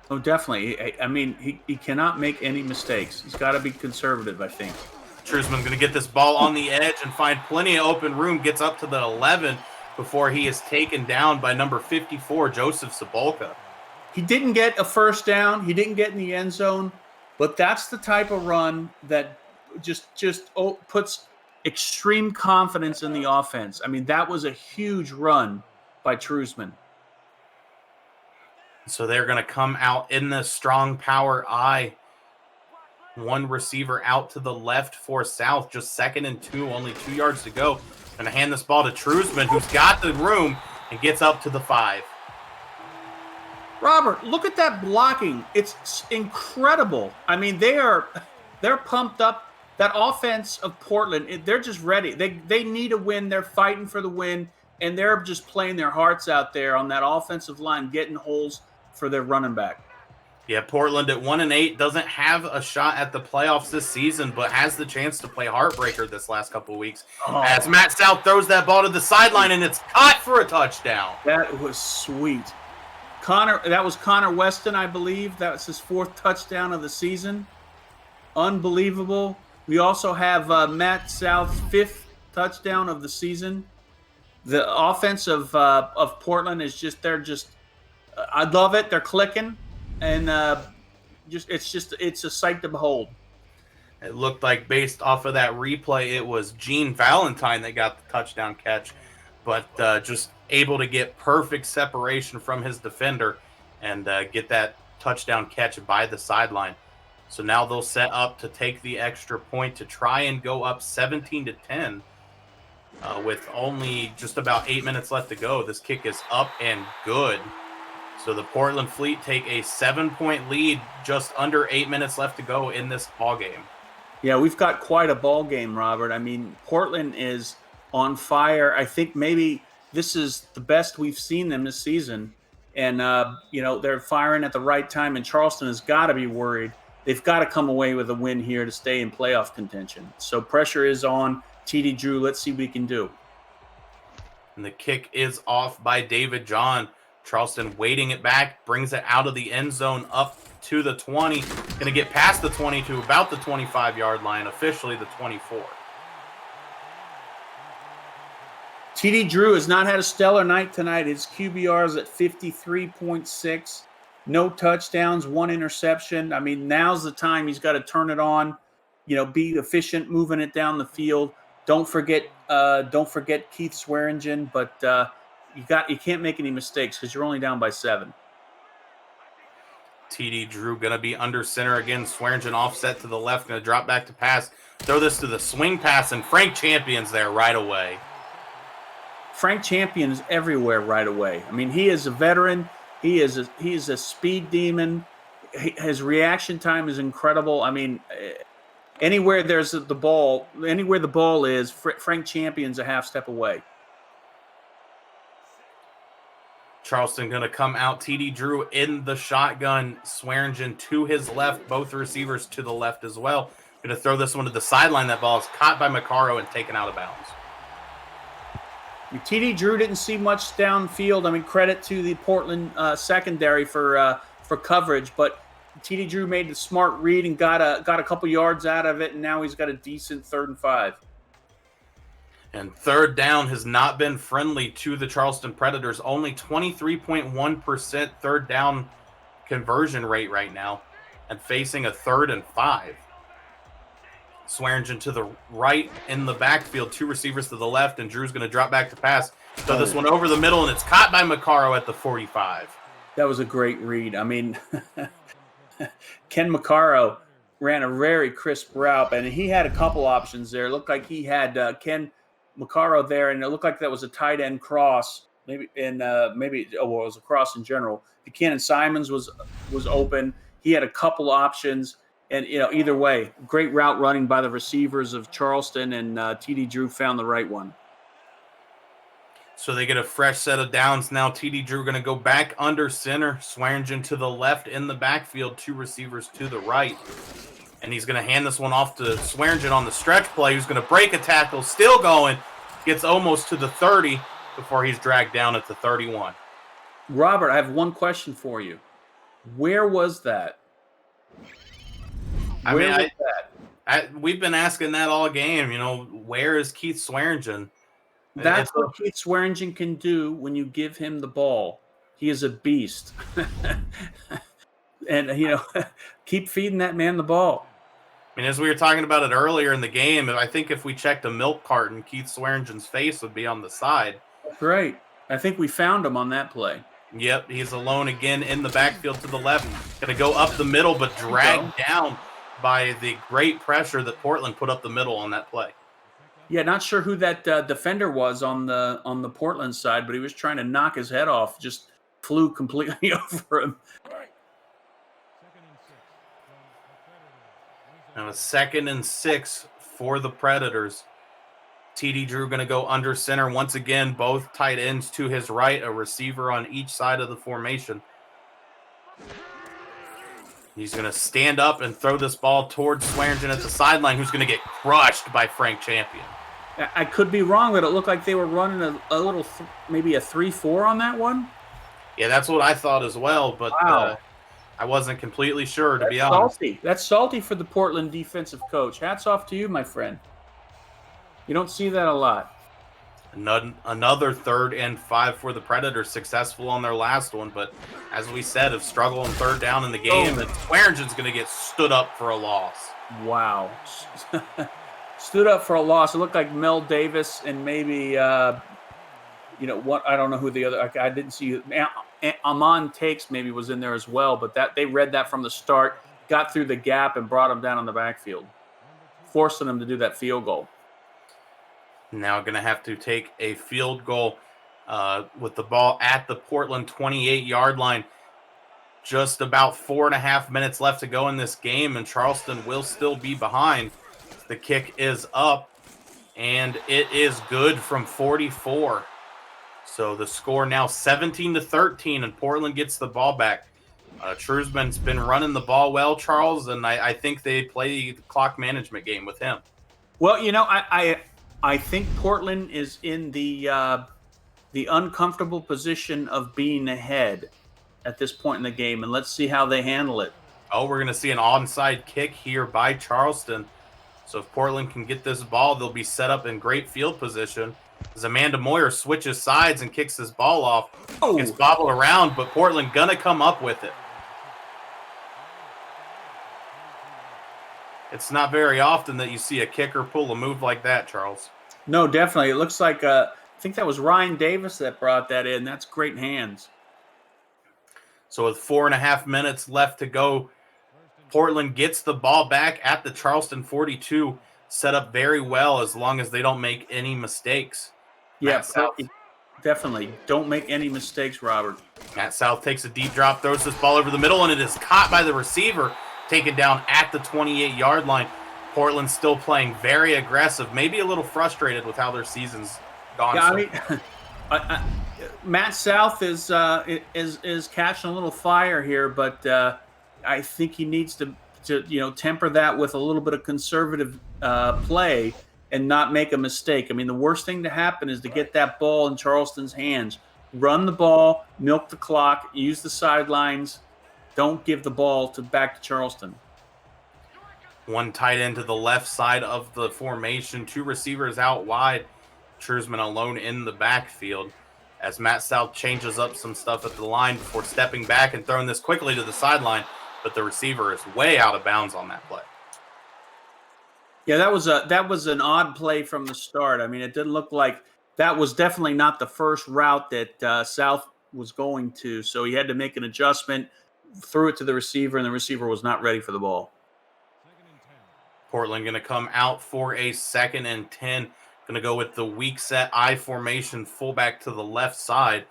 Oh, definitely. I mean, he cannot make any mistakes. He's got to be conservative, I think. Trusman's going to get this ball on the edge and find plenty of open room, gets up to the 11 before he is taken down by number 54, Joseph Sabolka. He didn't get a first down. He didn't get in the end zone, but that's the type of run that just puts extreme confidence in the offense. I mean, that was a huge run by Trusman. So they're going to come out in the strong power I. 1 receiver out to the left for South, just 2nd and 2, only 2 yards to go. Going to hand this ball to Trusman, who's got the room and gets up to the 5. Robert, look at that blocking. It's incredible. I mean, they're pumped up. That offense of Portland, they're just ready. They need a win. They're fighting for the win, and they're just playing their hearts out there on that offensive line, getting holes for their running back. Yeah, Portland at 1-8 doesn't have a shot at the playoffs this season, but has the chance to play heartbreaker this last couple of weeks. As Matt South throws that ball to the sideline, and it's caught for a touchdown. That was sweet. That was Connor Weston, I believe. That was his 4th touchdown of the season. Unbelievable. We also have Matt South's 5th touchdown of the season. The offense of Portland is I love it. They're clicking. And it's a sight to behold. It looked like based off of that replay, it was Gene Valentine that got the touchdown catch, but just able to get perfect separation from his defender and get that touchdown catch by the sideline. So now they'll set up to take the extra point to try and go up 17-10 with only just about 8 minutes left to go. This kick is up and good. So the Portland Fleet take a 7-point lead, just under 8 minutes left to go in this ball game. Yeah, we've got quite a ball game, Robert. I mean, Portland is on fire. I think maybe this is the best we've seen them this season. And, they're firing at the right time, and Charleston has got to be worried. They've got to come away with a win here to stay in playoff contention. So pressure is on. TD Drew, let's see what he can do. And the kick is off by David John. Charleston waiting it back, brings it out of the end zone up to the 20. Going to get past the 20 to about the 25-yard line, officially the 24. TD Drew has not had a stellar night tonight. His QBR is at 53.6. No touchdowns, 1 interception. I mean, now's the time he's got to turn it on, be efficient, moving it down the field. Don't forget Keith Swearingen, but you can't make any mistakes because you're only down by 7. TD Drew going to be under center again. Swearingen offset to the left, going to drop back to pass. Throw this to the swing pass, and Frank Champion's there right away. Frank Champion is everywhere right away. I mean, he is a veteran. He is a speed demon. His reaction time is incredible. I mean, anywhere there's the ball, anywhere the ball is, Frank Champion's a half step away. Charleston going to come out. TD Drew in the shotgun. Swearingen to his left. Both receivers to the left as well. Going to throw this one to the sideline. That ball is caught by Macaro and taken out of bounds. TD Drew didn't see much downfield. I mean, credit to the Portland secondary for coverage, but TD Drew made the smart read and got a couple yards out of it, and now he's got a decent 3rd and 5. And third down has not been friendly to the Charleston Predators. Only 23.1% third down conversion rate right now, and facing a 3rd and 5. Swearingen to the right in the backfield, 2 receivers to the left, and Drew's going to drop back to pass. So this one over the middle, and it's caught by Macaro at the 45. That was a great read. I mean, Ken Macaro ran a very crisp route, and he had a couple options there. It looked like he had Ken Macaro there, and it looked like that was a tight end cross. Maybe it was a cross in general. Buchanan Simons was open. He had a couple options. And, either way, great route running by the receivers of Charleston, and TD Drew found the right one. So they get a fresh set of downs. Now TD Drew going to go back under center. Swearingen to the left in the backfield, 2 receivers to the right. And he's going to hand this one off to Swearingen on the stretch play, who's going to break a tackle, still going, gets almost to the 30 before he's dragged down at the 31. Robert, I have one question for you. Where was that? We've been asking that all game. Where is Keith Swearingen? That's what Keith Swearingen can do when you give him the ball. He is a beast. And, keep feeding that man the ball. I mean, as we were talking about it earlier in the game, I think if we checked a milk carton, Keith Swearingen's face would be on the side. Great. I think we found him on that play. Yep, he's alone again in the backfield to the left. Going to go up the middle, but dragged down by the great pressure that Portland put up the middle on that play. Yeah, not sure who that defender was on the Portland side, but he was trying to knock his head off. Just flew completely over him. Now a 2nd and 6 for the Predators. TD Drew going to go under center once again. Both tight ends to his right, a receiver on each side of the formation. He's going to stand up and throw this ball towards Swearingen at the sideline, who's going to get crushed by Frank Champion. I could be wrong, but it looked like they were running a little, maybe a 3-4 on that one. Yeah, that's what I thought as well, but wow. I wasn't completely sure, to be honest. Salty. That's salty for the Portland defensive coach. Hats off to you, my friend. You don't see that a lot. Another 3rd and 5 for the Predators, successful on their last one, but as we said, have struggled on 3rd down in the game, and Swearingen's going to get stood up for a loss. Wow. Stood up for a loss. It looked like Mel Davis and maybe, what? I don't know who the other. I didn't see. Amon Takes maybe was in there as well, but that they read that from the start, got through the gap, and brought him down on the backfield, forcing him to do that field goal. Now going to have to take a field goal with the ball at the Portland 28-yard line. Just about 4.5 minutes left to go in this game, and Charleston will still be behind. The kick is up, and it is good from 44. So the score now 17-13, and Portland gets the ball back. Trusman's been running the ball well, Charles, and I think they play the clock management game with him. Well, I think Portland is in the uncomfortable position of being ahead at this point in the game, and let's see how they handle it. Oh, we're going to see an onside kick here by Charleston. So if Portland can get this ball, they'll be set up in great field position. As Amanda Moyer switches sides and kicks this ball off. Oh, It's bobbled around, but Portland going to come up with it. It's not very often that you see a kicker pull a move like that, Charles. no, definitely. It looks like I think that was Ryan Davis that brought that in. That's great hands. So with 4.5 minutes left to go, Portland gets the ball back at the Charleston 42, set up very well as long as they don't make any mistakes. Yeah, Matt South. definitely. Don't make any mistakes, Robert. Matt South takes a deep drop, throws this ball over the middle, and it is caught by the receiver, taken down at the 28-yard line. Portland still playing very aggressive, maybe a little frustrated with how their season's gone. Yeah, so I mean, Matt South is catching a little fire here, but I think he needs to temper that with a little bit of conservative play and not make a mistake. I mean, the worst thing to happen is to get that ball in Charleston's hands. Run the ball, milk the clock, use the sidelines. Don't give the ball back to Charleston. One tight end to the left side of the formation, two receivers out wide. Truesman alone in the backfield as Matt South changes up some stuff at the line before stepping back and throwing this quickly to the sideline, but the receiver is way out of bounds on that play. Yeah, that was an odd play from the start. I mean, it didn't look like that was definitely not the first route that South was going to, so he had to make an adjustment, threw it to the receiver, and the receiver was not ready for the ball. Portland going to come out for a 2nd and 10. Going to go with the weak set I formation, fullback to the left side,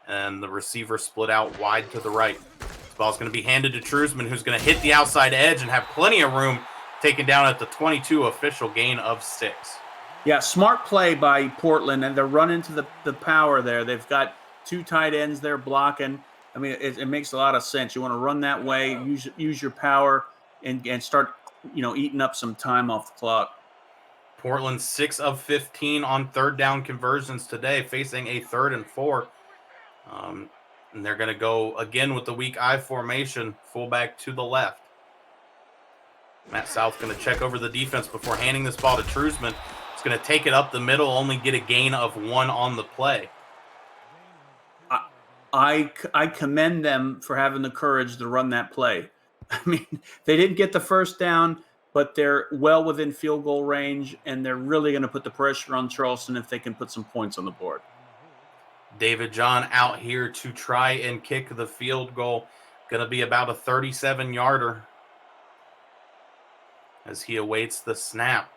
and the receiver split out wide to the right. This ball's going to be handed to Truesman, who's going to hit the outside edge and have plenty of room, taken down at the 22, official gain of 6. Yeah, smart play by Portland, and they're running to the power there. They've got two tight ends there blocking. I mean, it makes a lot of sense. You want to run that way, use your power, and start eating up some time off the clock. Portland 6 of 15 on third down conversions today, facing a 3rd and 4. And they're going to go again with the weak I formation, fullback to the left. Matt South going to check over the defense before handing this ball to Truesman. He's going to take it up the middle, only get a gain of 1 on the play. I commend them for having the courage to run that play. I mean, they didn't get the first down, but they're well within field goal range, and they're really going to put the pressure on Charleston if they can put some points on the board. David John out here to try and kick the field goal. Going to be about a 37-yarder as he awaits the snap.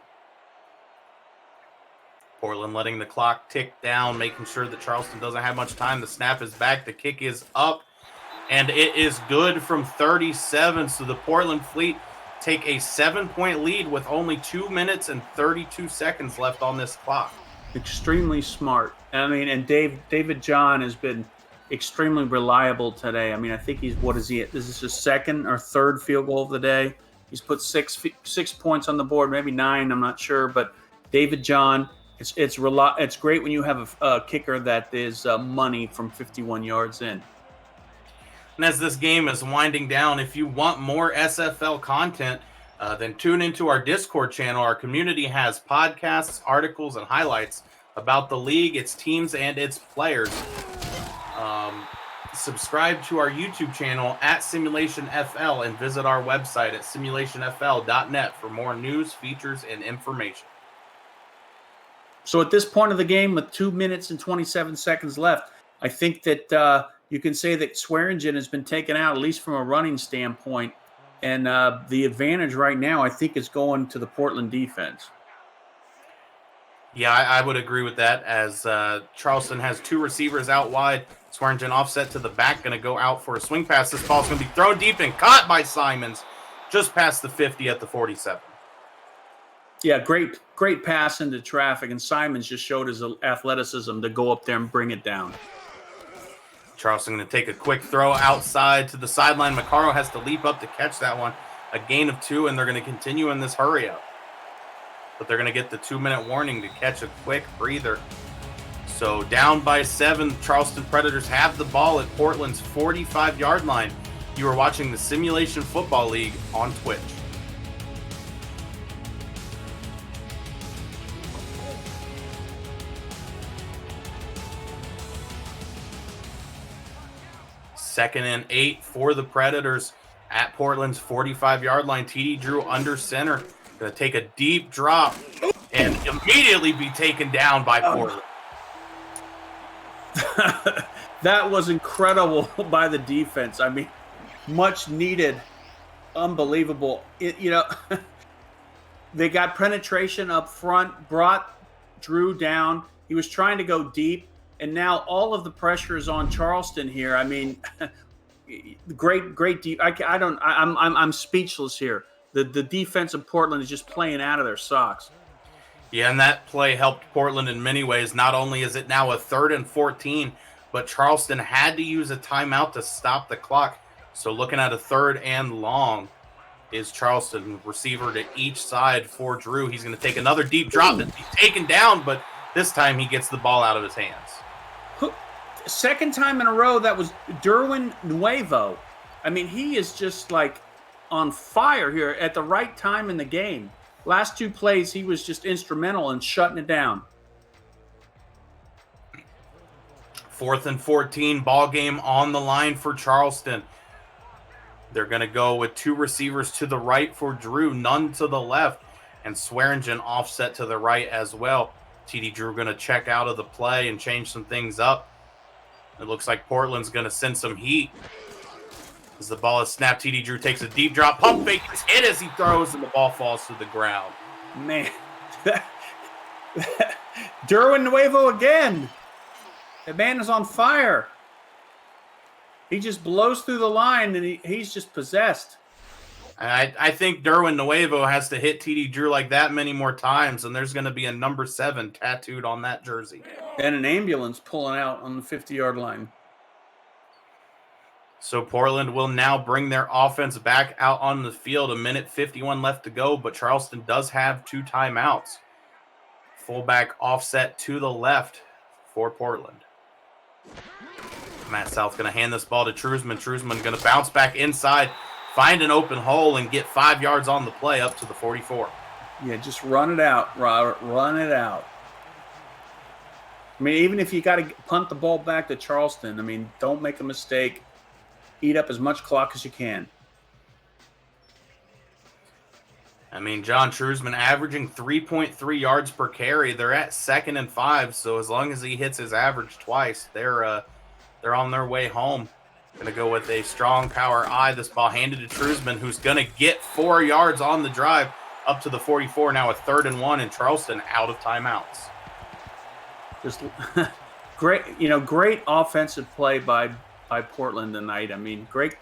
Portland letting the clock tick down, making sure that Charleston doesn't have much time. The snap is back. The kick is up, and it is good from 37. So the Portland Fleet take a 7-point lead with only 2 minutes and 32 seconds left on this clock. Extremely smart. I mean, and David John has been extremely reliable today. I mean, I think this is his 2nd or 3rd field goal of the day. He's put 6 points on the board, maybe 9, I'm not sure. But David John, it's great when you have a kicker that is money from 51 yards in. And as this game is winding down, if you want more SFL content, then tune into our Discord channel. Our community has podcasts, articles, and highlights about the league, its teams, and its players. Subscribe to our YouTube channel at Simulationfl and visit our website at simulationfl.net for more news, features, and information. So at this point of the game, with 2 minutes and 27 seconds left, I think that you can say that Swearingen has been taken out, at least from a running standpoint. And the advantage right now, I think, is going to the Portland defense. Yeah, I would agree with that, as Charleston has 2 receivers out wide. Swearingen offset to the back, going to go out for a swing pass. This ball's going to be thrown deep and caught by Simons just past the 50 at the 47. Yeah, great pass into traffic, and Simons just showed his athleticism to go up there and bring it down. Charleston going to take a quick throw outside to the sideline. Macaro has to leap up to catch that one. A gain of 2, and they're going to continue in this hurry up. but they're going to get the 2-minute warning to catch a quick breather. So down by 7, Charleston Predators have the ball at Portland's 45-yard line. You are watching the Simulation Football League on Twitch. Second and 8 for the Predators at Portland's 45-yard line. TD Drew under center. Going to take a deep drop and immediately be taken down by Portland. That was incredible by the defense. I mean, much needed. Unbelievable. They got penetration up front, brought Drew down. He was trying to go deep. And now all of the pressure is on Charleston here. I mean, great deep. I'm speechless here. The defense of Portland is just playing out of their socks. Yeah, and that play helped Portland in many ways. Not only is it now a 3rd and 14, but Charleston had to use a timeout to stop the clock. So looking at a 3rd and long is Charleston, receiver to each side for Drew. He's going to take another deep drop and be taken down, but this time he gets the ball out of his hands. Second time in a row, that was Derwin Nuevo. I mean, he is just like on fire here at the right time in the game. Last 2 plays, he was just instrumental in shutting it down. 4th and 14, ball game on the line for Charleston. They're going to go with 2 receivers to the right for Drew, none to the left, and Swearingen offset to the right as well. TD Drew going to check out of the play and change some things up. It looks like Portland's going to send some heat. As the ball is snapped, TD Drew takes a deep drop. Pump fake is hit as he throws, and the ball falls to the ground. Man. Derwin Nuevo again. The man is on fire. He just blows through the line, and he's just possessed. I think Derwin Nuevo has to hit TD Drew like that many more times, and there's going to be a number 7 tattooed on that jersey. And an ambulance pulling out on the 50-yard line. So Portland will now bring their offense back out on the field. 1:51 left to go, but Charleston does have 2 timeouts. Fullback offset to the left for Portland. Matt South going to hand this ball to Trusman. Trusman going to bounce back inside, find an open hole, and get 5 yards on the play up to the 44. Yeah, just run it out, Robert. Run it out. I mean, even if you got to punt the ball back to Charleston, I mean, don't make a mistake. Eat up as much clock as you can. I mean, John Trusman averaging 3.3 yards per carry. They're at 2nd and 5, so as long as he hits his average twice, they're on their way home. Going to go with a strong power I. This ball handed to Trusman, who's going to get 4 yards on the drive up to the 44. Now a 3rd and 1, and Charleston out of timeouts. Just great offensive play by Portland tonight. I mean, great.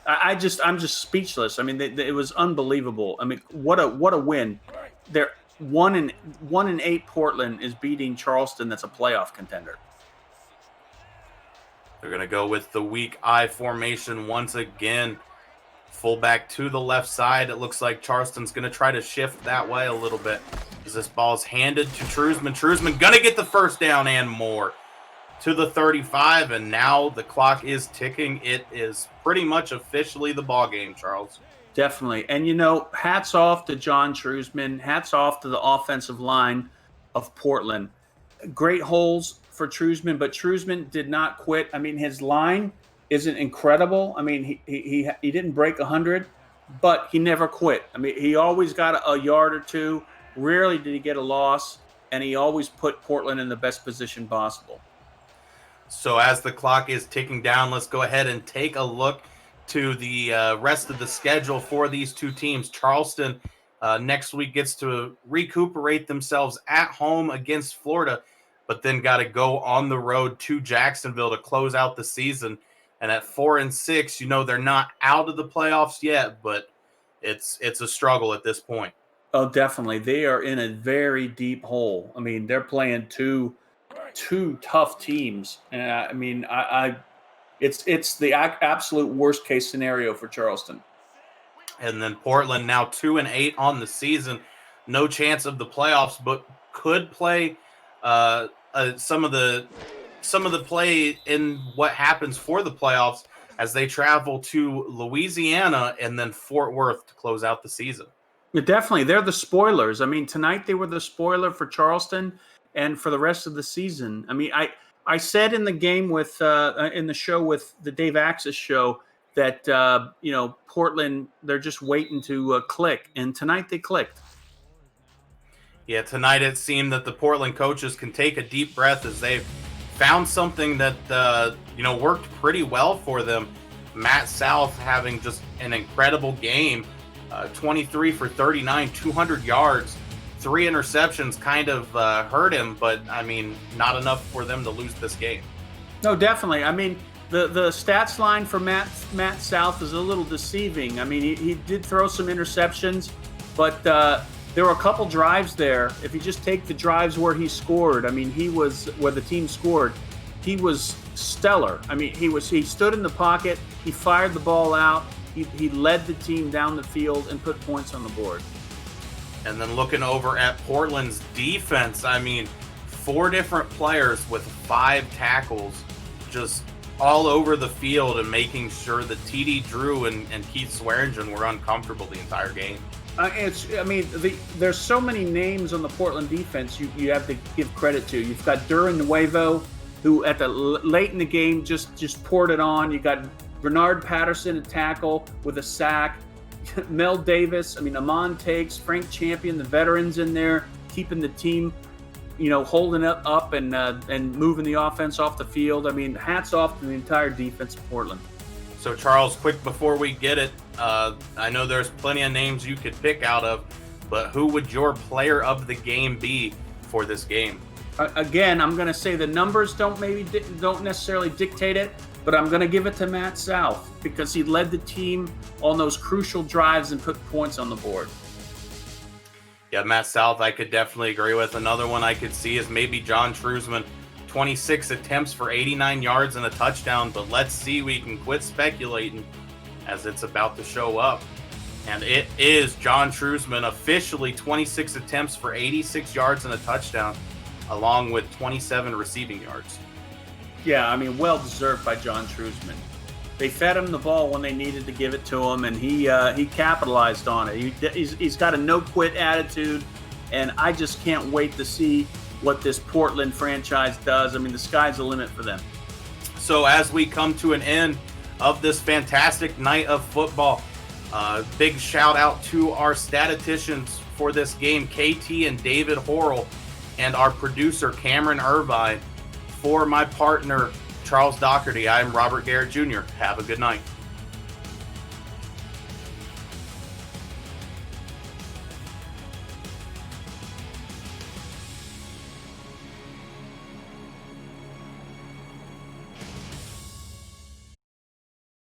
I'm just speechless. I mean, it was unbelievable. I mean, what a win. They're 1-8. Portland is beating Charleston. That's a playoff contender. They're going to go with the weak I formation once again. Fullback to the left side. It looks like Charleston's going to try to shift that way a little bit as this ball is handed to Trusman. Trusman going to get the first down and more to the 35, and now the clock is ticking. It is pretty much officially the ball game, Charles. Definitely. And, hats off to John Trusman. Hats off to the offensive line of Portland. Great holes for Trusman, but Trusman did not quit. I mean, his line isn't incredible. I mean, he didn't break 100, but he never quit. I mean, he always got a yard or two. Rarely did he get a loss, and he always put Portland in the best position possible. So as the clock is ticking down, let's go ahead and take a look to the rest of the schedule for these 2 teams. Charleston next week gets to recuperate themselves at home against Florida, but then got to go on the road to Jacksonville to close out the season. And at 4-6, they're not out of the playoffs yet, but it's a struggle at this point. Oh, definitely. They are in a very deep hole. I mean, they're playing two tough teams. And I mean, it's the absolute worst case scenario for Charleston. And then Portland now 2-8 on the season. no chance of the playoffs, but could play some of the play in what happens for the playoffs as they travel to Louisiana and then Fort Worth to close out the season. Yeah, definitely, they're the spoilers. I mean, tonight they were the spoiler for Charleston and for the rest of the season. I mean, I said in the game with in the show with the Dave Axis show that Portland, they're just waiting to click, and tonight they clicked. Yeah, tonight it seemed that the Portland coaches can take a deep breath as they've found something that worked pretty well for them. Matt South having just an incredible game, 23 for 39, 200 yards, 3 interceptions kind of hurt him, but I mean, not enough for them to lose this game. No, definitely. I mean, the stats line for Matt South is a little deceiving. I mean, he did throw some interceptions, but there were a couple drives there. If you just take the drives where he scored, I mean, where the team scored, he was stellar. I mean, he stood in the pocket, he fired the ball out, he led the team down the field and put points on the board. And then looking over at Portland's defense, I mean, 4 different players with 5 tackles just all over the field and making sure that TD Drew and Keith Swearingen were uncomfortable the entire game. There's so many names on the Portland defense you have to give credit to. You've got Duran Nuevo, who at the late in the game just poured it on. You got Bernard Patterson at tackle with a sack. Mel Davis, Amon Takes, Frank Champion, the veterans in there, keeping the team, holding it up and moving the offense off the field. I mean, hats off to the entire defense of Portland. So, Charles, quick before we get it, I know there's plenty of names you could pick out of, but who would your player of the game be for this game? Again, I'm going to say the numbers don't necessarily dictate it, but I'm going to give it to Matt South because he led the team on those crucial drives and put points on the board. Yeah, Matt South, I could definitely agree with. Another one I could see is maybe John Truzman. 26 attempts for 89 yards and a touchdown, but let's see, we can quit speculating as it's about to show up. And it is John Truzman, officially 26 attempts for 86 yards and a touchdown, along with 27 receiving yards. Yeah, well deserved by John Truzman. They fed him the ball when they needed to give it to him, and he capitalized on it. He's got a no-quit attitude, and I just can't wait to see what this Portland franchise does. The sky's the limit for them. So as we come to an end of this fantastic night of football, big shout out to our statisticians for this game, KT and David Horrell, and our producer, Cameron Irvine. For my partner, Charles Doherty, I'm Robert Garrett Jr. Have a good night.